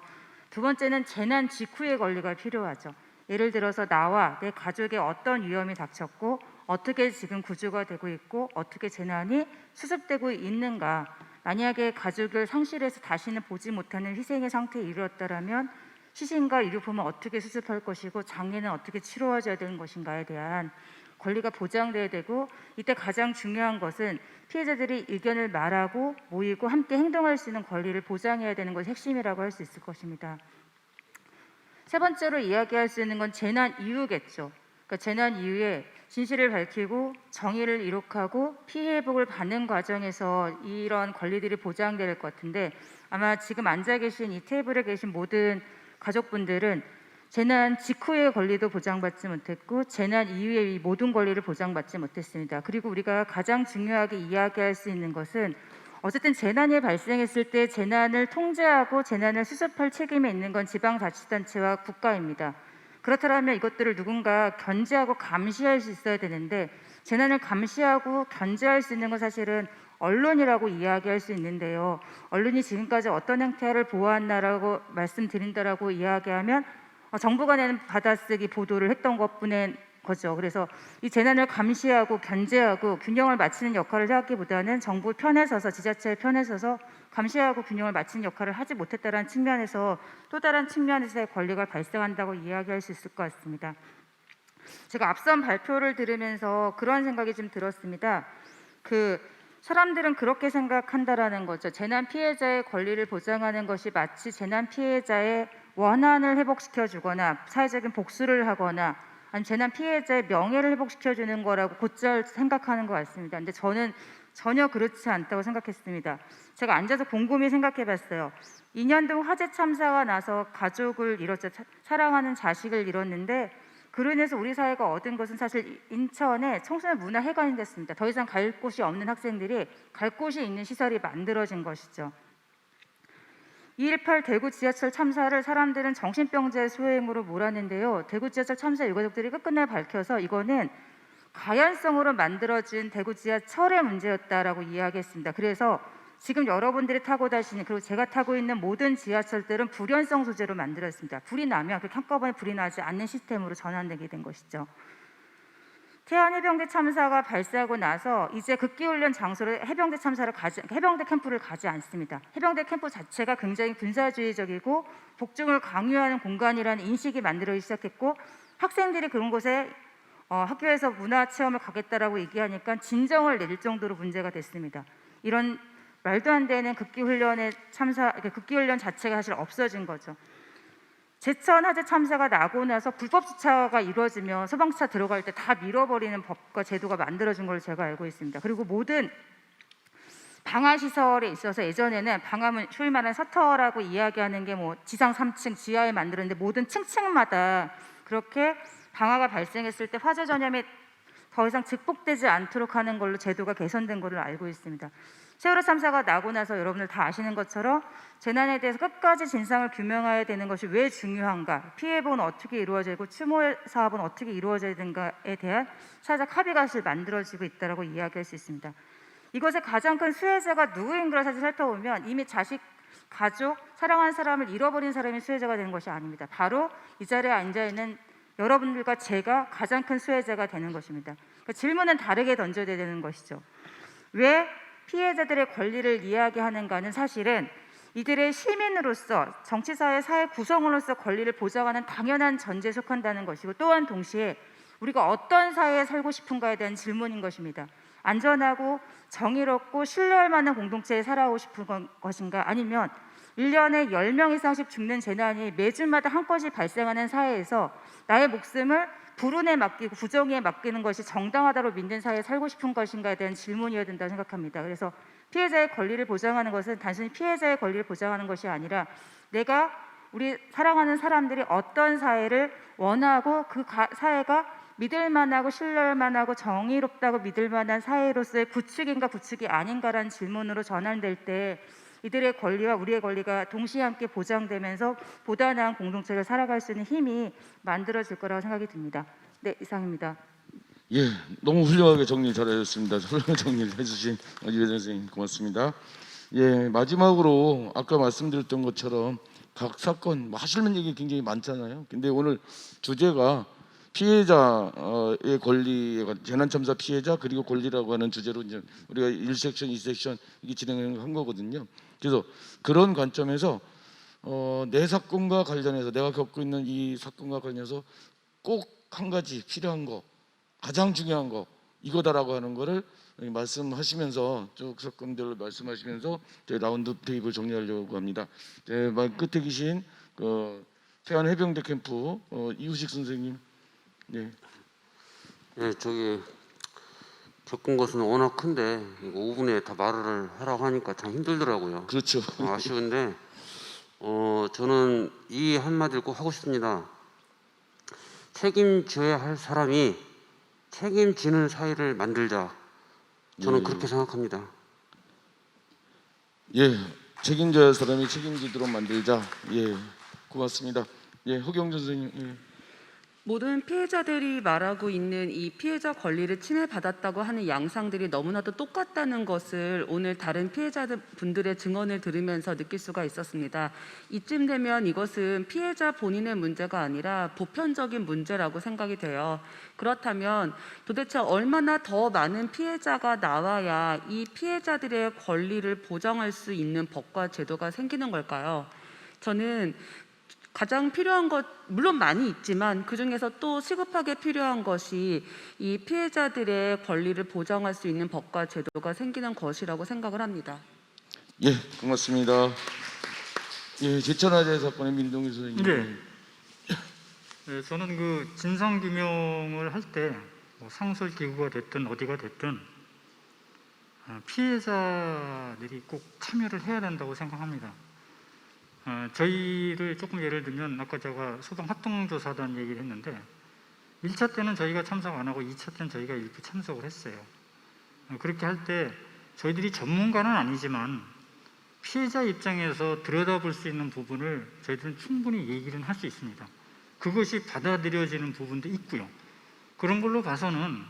두 번째는 재난 직후의 권리가 필요하죠. 예를 들어서 나와 내 가족에 어떤 위험이 닥쳤고 어떻게 지금 구조가 되고 있고 어떻게 재난이 수습되고 있는가. 만약에 가족을 상실해서 다시는 보지 못하는 희생의 상태에 이르렀다면 시신과 의료품은 어떻게 수습할 것이고 장애는 어떻게 치료해줘야 되는 것인가에 대한 권리가 보장돼야 되고 이때 가장 중요한 것은 피해자들이 의견을 말하고 모이고 함께 행동할 수 있는 권리를 보장해야 되는 것이 핵심이라고 할 수 있을 것입니다. 세 번째로 이야기할 수 있는 건 재난 이후겠죠. 그러니까 재난 이후에 진실을 밝히고 정의를 이룩하고 피해 회복을 받는 과정에서 이런 권리들이 보장될 것 같은데 아마 지금 앉아 계신 이 테이블에 계신 모든 가족분들은 재난 직후의 권리도 보장받지 못했고 재난 이후의 이 모든 권리를 보장받지 못했습니다. 그리고 우리가 가장 중요하게 이야기할 수 있는 것은 어쨌든 재난이 발생했을 때 재난을 통제하고 재난을 수습할 책임이 있는 건 지방자치단체와 국가입니다. 그렇다면 이것들을 누군가 견제하고 감시할 수 있어야 되는데 재난을 감시하고 견제할 수 있는 건 사실은 언론이라고 이야기할 수 있는데요. 언론이 지금까지 어떤 행태를 보았나라고 말씀드린다라고 이야기하면 정부가 내는 받아쓰기 보도를 했던 것뿐인 거죠. 그래서 이 재난을 감시하고 견제하고 균형을 맞추는 역할을 하기보다는 정부 편에 서서 지자체의 편에 서서 감시하고 균형을 맞추는 역할을 하지 못했다는 측면에서 또 다른 측면에서의 권리가 발생한다고 이야기할 수 있을 것 같습니다. 제가 앞선 발표를 들으면서 그런 생각이 좀 들었습니다. 사람들은 그렇게 생각한다라는 거죠. 재난 피해자의 권리를 보장하는 것이 마치 재난 피해자의 원한을 회복시켜 주거나 사회적인 복수를 하거나 아니 재난 피해자의 명예를 회복시켜 주는 거라고 곧잘 생각하는 것 같습니다. 근데 저는 전혀 그렇지 않다고 생각했습니다. 제가 앉아서 곰곰이 생각해 봤어요. 2년동 화재 참사가 나서 가족을 잃었죠. 사랑하는 자식을 잃었는데 그로 인해서 우리 사회가 얻은 것은 사실 인천의 청소년 문화회관이 됐습니다. 더 이상 갈 곳이 없는 학생들이 갈 곳이 있는 시설이 만들어진 것이죠. 2.18 대구 지하철 참사를 사람들은 정신병자의 소행으로 몰았는데요. 대구 지하철 참사 유가족들이 끝끝내 밝혀서 이거는 가연성으로 만들어진 대구 지하철의 문제였다라고 이야기했습니다. 그래서 지금 여러분들이 타고 다니는 그리고 제가 타고 있는 모든 지하철들은 불연성 소재로 만들었습니다. 불이 나면 그렇게 한꺼번에 불이 나지 않는 시스템으로 전환되게 된 것이죠. 태안 해병대 참사가 발생하고 나서 이제 극기훈련 장소로 해병대 캠프를 가지 않습니다. 해병대 캠프 자체가 굉장히 군사주의적이고 복종을 강요하는 공간이라는 인식이 만들어지기 시작했고 학생들이 그런 곳에 학교에서 문화체험을 가겠다라고 얘기하니까 진정을 내릴 정도로 문제가 됐습니다. 이런 말도 안 되는 극기훈련 자체가 사실 없어진 거죠. 제천 화재 참사가 나고 나서 불법 주차가 이루어지면 소방차 들어갈 때 다 밀어버리는 법과 제도가 만들어진 걸로 제가 알고 있습니다. 그리고 모든 방화 시설에 있어서 예전에는 방화문 소위 말하는 셔터라고 이야기하는 게 뭐 지상 3층 지하에 만들었는데 모든 층층마다 그렇게 방화가 발생했을 때 화재 전염이 더 이상 즉복되지 않도록 하는 걸로 제도가 개선된 걸로 알고 있습니다. 세월호 참사가 나고 나서 여러분들 다 아시는 것처럼 재난에 대해서 끝까지 진상을 규명해야 되는 것이 왜 중요한가, 피해보는 어떻게 이루어지고 추모 사업은 어떻게 이루어져야 되는가에 대한 사회적 합의가 사실 만들어지고 있다고 이야기할 수 있습니다. 이것의 가장 큰 수혜자가 누구인가를 사실 살펴보면 이미 자식, 가족, 사랑하는 사람을 잃어버린 사람이 수혜자가 되는 것이 아닙니다. 바로 이 자리에 앉아있는 여러분들과 제가 가장 큰 수혜자가 되는 것입니다. 그러니까 질문은 다르게 던져야 되는 것이죠. 왜 피해자들의 권리를 이야기하는가는 사실은 이들의 시민으로서 정치사회 사회 구성원으로서 권리를 보장하는 당연한 전제에 속한다는 것이고 또한 동시에 우리가 어떤 사회에 살고 싶은가에 대한 질문인 것입니다. 안전하고 정의롭고 신뢰할 만한 공동체에 살아오고 싶은 것인가 아니면 1년에 10명 이상씩 죽는 재난이 매주마다 한 건씩 발생하는 사회에서 나의 목숨을 불운에 맡기고 부정의에 맡기는 것이 정당하다고 믿는 사회에 살고 싶은 것인가에 대한 질문이어야 된다고 생각합니다. 그래서 피해자의 권리를 보장하는 것은 단순히 피해자의 권리를 보장하는 것이 아니라 내가 우리 사랑하는 사람들이 어떤 사회를 원하고 그 사회가 믿을 만하고 신뢰할 만하고 정의롭다고 믿을 만한 사회로서의 구축인가 구축이 아닌가라는 질문으로 전환될 때 이들의 권리와 우리의 권리가 동시에 함께 보장되면서 보다 나은 공동체를 살아갈 수 있는 힘이 만들어질 거라고 생각이 듭니다. 네, 이상입니다. 예, 너무 훌륭하게 정리 잘하셨습니다. 훌륭한 정리를 해주신 이회장 선생님 고맙습니다. 예, 마지막으로 아까 말씀드렸던 것처럼 각 사건 하실 얘기 굉장히 많잖아요. 근데 오늘 주제가 피해자의 권리, 재난참사 피해자 그리고 권리라고 하는 주제로 이제 우리가 1섹션, 2섹션 이게 진행한 거거든요. 그래서 그런 관점에서 내 사건과 관련해서 내가 겪고 있는 이 사건과 관련해서 꼭 한 가지 필요한 거, 가장 중요한 거 이거다라고 하는 거를 말씀하시면서 쭉 사건들을 말씀하시면서 저희 라운드 테이블 정리하려고 합니다. 끝에 계신 태안 해병대 캠프 이우식 선생님. 네. 네, 저기 겪은 것은 워낙 큰데 이거 5분에 다 말을 하라고 하니까 참 힘들더라고요. 그렇죠. 아쉬운데 저는 이 한마디를 꼭 하고 싶습니다. 책임져야 할 사람이 책임지는 사회를 만들자. 저는 그렇게 생각합니다. 예, 책임져야 할 사람이 책임지도록 만들자. 예, 고맙습니다. 예, 허경준 선생님. 예. 모든 피해자들이 말하고 있는 이 피해자 권리를 침해받았다고 하는 양상들이 너무나도 똑같다는 것을 오늘 다른 피해자분들의 증언을 들으면서 느낄 수가 있었습니다. 이쯤 되면 이것은 피해자 본인의 문제가 아니라 보편적인 문제라고 생각이 돼요. 그렇다면 도대체 얼마나 더 많은 피해자가 나와야 이 피해자들의 권리를 보장할 수 있는 법과 제도가 생기는 걸까요? 저는 가장 필요한 것 물론 많이 있지만 그중에서 또 시급하게 필요한 것이 이 피해자들의 권리를 보장할 수 있는 법과 제도가 생기는 것이라고 생각을 합니다. 예, 고맙습니다. 예, 제천화재 사건의 민동기 선생님. 네. 네, 저는 그 진상 규명을 할 때 뭐 상설 기구가 됐든 어디가 됐든 피해자들이 꼭 참여를 해야 된다고 생각합니다. 저희를 조금 예를 들면 아까 제가 소방 합동조사단 얘기를 했는데 1차 때는 저희가 참석 안 하고 2차 때는 저희가 일부 참석을 했어요. 그렇게 할 때 저희들이 전문가는 아니지만 피해자 입장에서 들여다볼 수 있는 부분을 저희들은 충분히 얘기를 할 수 있습니다. 그것이 받아들여지는 부분도 있고요. 그런 걸로 봐서는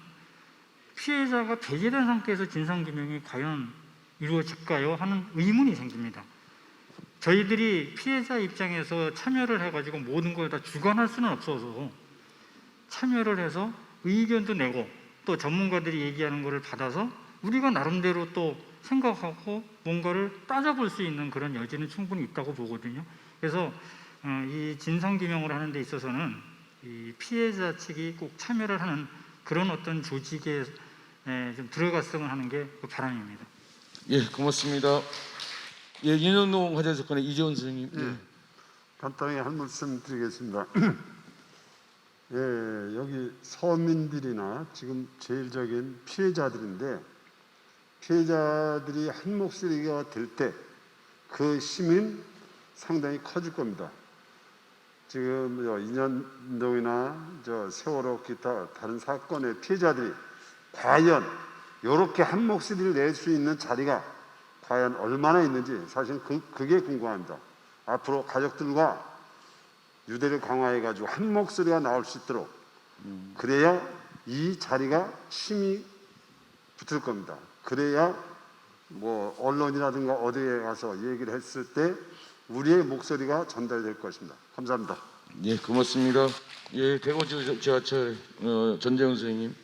피해자가 배제된 상태에서 진상규명이 과연 이루어질까요? 하는 의문이 생깁니다. 저희들이 피해자 입장에서 참여를 해가지고 모든 걸 다 주관할 수는 없어서 참여를 해서 의견도 내고 또 전문가들이 얘기하는 것을 받아서 우리가 나름대로 또 생각하고 뭔가를 따져볼 수 있는 그런 여지는 충분히 있다고 보거든요. 그래서 이 진상규명을 하는 데 있어서는 이 피해자 측이 꼭 참여를 하는 그런 어떤 조직에 좀 들어갔으면 하는 게 그 바람입니다. 예, 고맙습니다. 예, 인현동 화재 사건의 이재원 선생님. 예. 간단히 한 말씀 드리겠습니다. 예, 여기 서민들이나 지금 제일적인 피해자들인데 피해자들이 한 목소리가 될 때 그 힘은 상당히 커질 겁니다. 지금 인현동이나 세월호 기타 다른 사건의 피해자들이 과연 이렇게 한 목소리를 낼 수 있는 자리가 과연 얼마나 있는지 사실 그게 궁금합니다. 앞으로 가족들과 유대를 강화해가지고 한 목소리가 나올 수 있도록 그래야 이 자리가 힘이 붙을 겁니다. 그래야 뭐 언론이라든가 어디에 가서 얘기를 했을 때 우리의 목소리가 전달될 것입니다. 감사합니다. 예, 고맙습니다. 예, 대구지구 지하철 전재훈 선생님.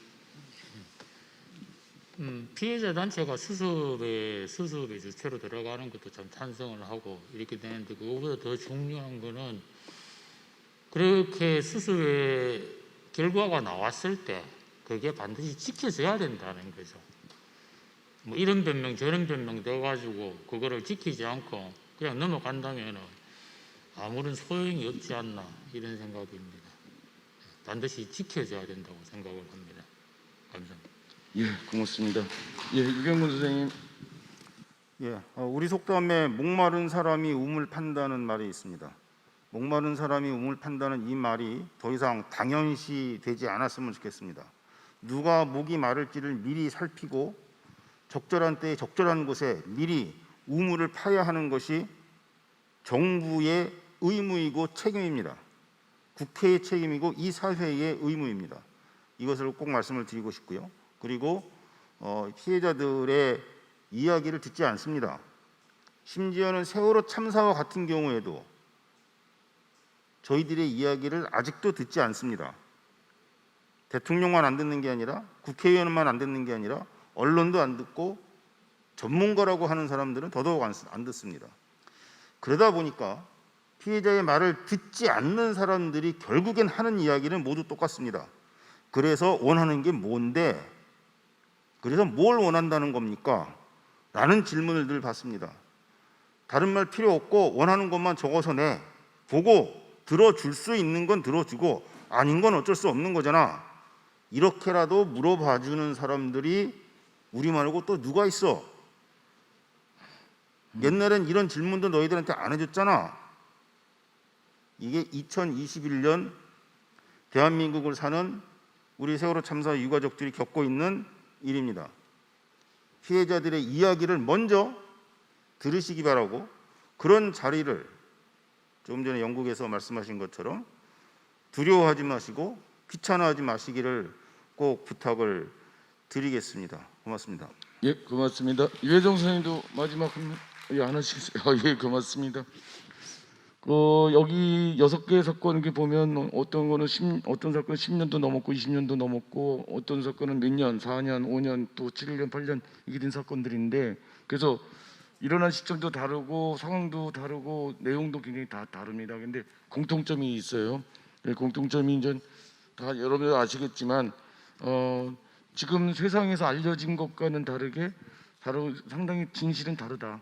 피해자 단체가 수습에 주체로 들어가는 것도 참 찬성을 하고 이렇게 되는데 그거보다 더 중요한 거는 그렇게 수습의 결과가 나왔을 때 그게 반드시 지켜져야 된다는 거죠. 뭐 이런 변명 저런 변명 돼가지고 그거를 지키지 않고 그냥 넘어간다면은 아무런 소용이 없지 않나 이런 생각입니다. 반드시 지켜져야 된다고 생각을 합니다. 감사합니다. 예, 고맙습니다. 예, 유경근 선생님. 예, 우리 속담에 목마른 사람이 우물 판다는 말이 있습니다. 목마른 사람이 우물 판다는 이 말이 더 이상 당연시 되지 않았으면 좋겠습니다. 누가 목이 마를지를 미리 살피고 적절한 때에 적절한 곳에 미리 우물을 파야 하는 것이 정부의 의무이고 책임입니다. 국회의 책임이고 이 사회의 의무입니다. 이것을 꼭 말씀을 드리고 싶고요. 그리고 피해자들의 이야기를 듣지 않습니다. 심지어는 세월호 참사와 같은 경우에도 저희들의 이야기를 아직도 듣지 않습니다. 대통령만 안 듣는 게 아니라 국회의원만 안 듣는 게 아니라 언론도 안 듣고 전문가라고 하는 사람들은 더더욱 안 듣습니다. 그러다 보니까 피해자의 말을 듣지 않는 사람들이 결국엔 하는 이야기는 모두 똑같습니다. 그래서 원하는 게 뭔데? 그래서 뭘 원한다는 겁니까? 라는 질문을 늘 받습니다. 다른 말 필요 없고 원하는 것만 적어서 내. 보고 들어줄 수 있는 건 들어주고 아닌 건 어쩔 수 없는 거잖아. 이렇게라도 물어봐 주는 사람들이 우리 말고 또 누가 있어? 옛날엔 이런 질문도 너희들한테 안 해줬잖아. 이게 2021년 대한민국을 사는 우리 세월호 참사 유가족들이 겪고 있는 일입니다. 피해자들의 이야기를 먼저 들으시기 바라고 그런 자리를 조금 전에 영국에서 말씀하신 것처럼 두려워하지 마시고 귀찮아하지 마시기를 꼭 부탁을 드리겠습니다. 고맙습니다. 예, 고맙습니다. 유혜정 선생님도 마지막 하나씩. 예, 고맙습니다. 여기 6개의 사건 이렇게 보면 어떤 거는 어떤 사건은 10년도 넘었고 20년도 넘었고 어떤 사건은 몇 년, 4년, 5년, 또 7년, 8년 이게 된 사건들인데 그래서 일어난 시점도 다르고 상황도 다르고 내용도 굉장히 다 다릅니다. 근데 공통점이 있어요. 공통점이 이제 다 여러분들 아시겠지만 지금 세상에서 알려진 것과는 다르게 상당히 진실은 다르다.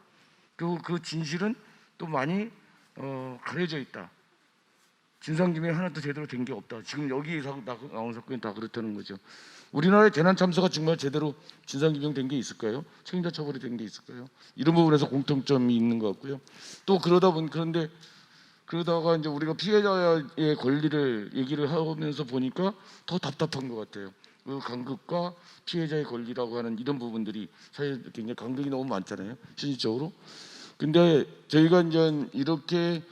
그리고 그 진실은 또 많이 가려져 있다. 진상규명 하나도 제대로 된 게 없다. 지금 여기 나온 사건이 다 그렇다는 거죠. 우리나라의 재난 참사가 정말 제대로 진상규명 된 게 있을까요? 책임자 처벌이 된 게 있을까요? 이런 부분에서 공통점이 있는 것 같고요. 또 그런데 그러다가 이제 우리가 피해자의 권리를 얘기를 하면서 보니까 더 답답한 것 같아요. 그 간극과 피해자의 권리라고 하는 이런 부분들이 사실 굉장히 간극이 너무 많잖아요. 실질적으로. 근데 저희가 이제 이렇게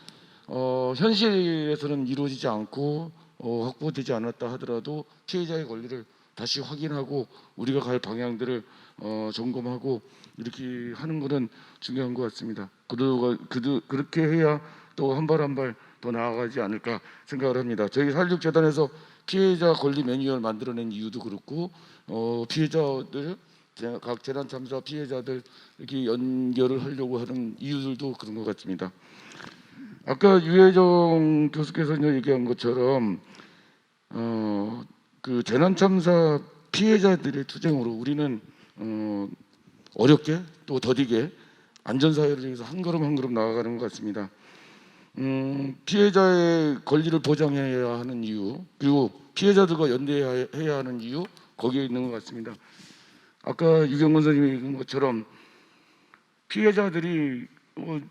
현실에서는 이루어지지 않고 확보되지 않았다 하더라도 피해자의 권리를 다시 확인하고 우리가 갈 방향들을 점검하고 이렇게 하는 것은 중요한 것 같습니다. 그렇게 해야 또 한 발 한 발 더 나아가지 않을까 생각을 합니다. 저희 4.16 재단에서 피해자 권리 매뉴얼 만들어낸 이유도 그렇고 피해자들 각 재난 참사 피해자들 이렇게 연결을 하려고 하는 이유들도 그런 것 같습니다. 아까 유혜정 교수께서 얘기한 것처럼 그 재난 참사 피해자들의 투쟁으로 우리는 어렵게 또 더디게 안전사회를 위해서 한 걸음 한 걸음 나아가는 것 같습니다. 피해자의 권리를 보장해야 하는 이유 그리고 피해자들과 연대해야 하는 이유 거기에 있는 것 같습니다. 아까 유경건 선생님이 얘기한 것처럼 피해자들이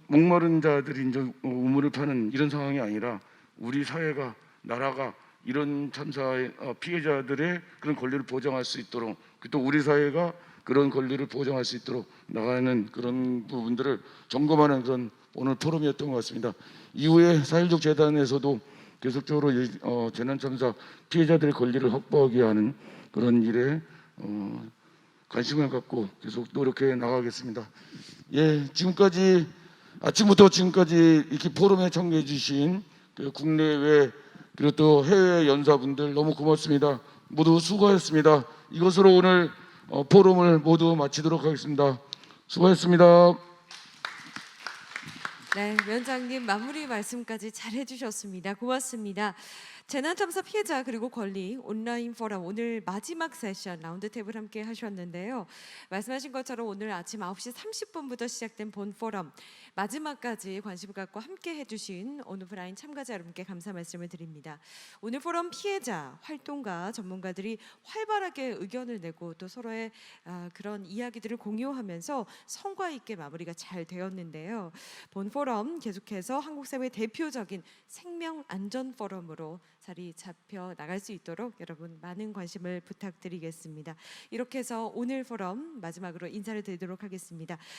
목마른 자들이 이제 우물을 파는 이런 상황이 아니라 우리 사회가 나라가 이런 참사의 피해자들의 그런 권리를 보장할 수 있도록 또 우리 사회가 그런 권리를 보장할 수 있도록 나가는 그런 부분들을 점검하는 그런 오늘 포럼이었던 것 같습니다. 이후에 4.16 재단에서도 계속적으로 재난 참사 피해자들의 권리를 확보하게 하는 그런 일에 관심을 갖고 계속 노력해 나가겠습니다. 예, 지금까지 아침부터 지금까지 이렇게 포럼에 참여해 주신 국내외 그리고 또 해외 연사분들 너무 고맙습니다. 모두 수고하셨습니다. 이것으로 오늘 포럼을 모두 마치도록 하겠습니다. 수고하셨습니다. 네, 위원장님 마무리 말씀까지 잘 해주셨습니다. 고맙습니다. 재난참사 피해자 그리고 권리 온라인 포럼 오늘 마지막 세션 라운드 테이블 함께 하셨는데요. 말씀하신 것처럼 오늘 아침 9시 30분부터 시작된 본 포럼 마지막까지 관심을 갖고 함께 해주신 온오프라인 참가자 여러분께 감사 말씀을 드립니다. 오늘 포럼 피해자 활동가 전문가들이 활발하게 의견을 내고 또 서로의 그런 이야기들을 공유하면서 성과 있게 마무리가 잘 되었는데요. 본 포럼 계속해서 한국 사회 대표적인 생명 안전 포럼으로 자리 잡혀 나갈 수 있도록 여러분 많은 관심을 부탁드리겠습니다. 이렇게 해서 오늘 포럼 마지막으로 인사를 드리도록 하겠습니다.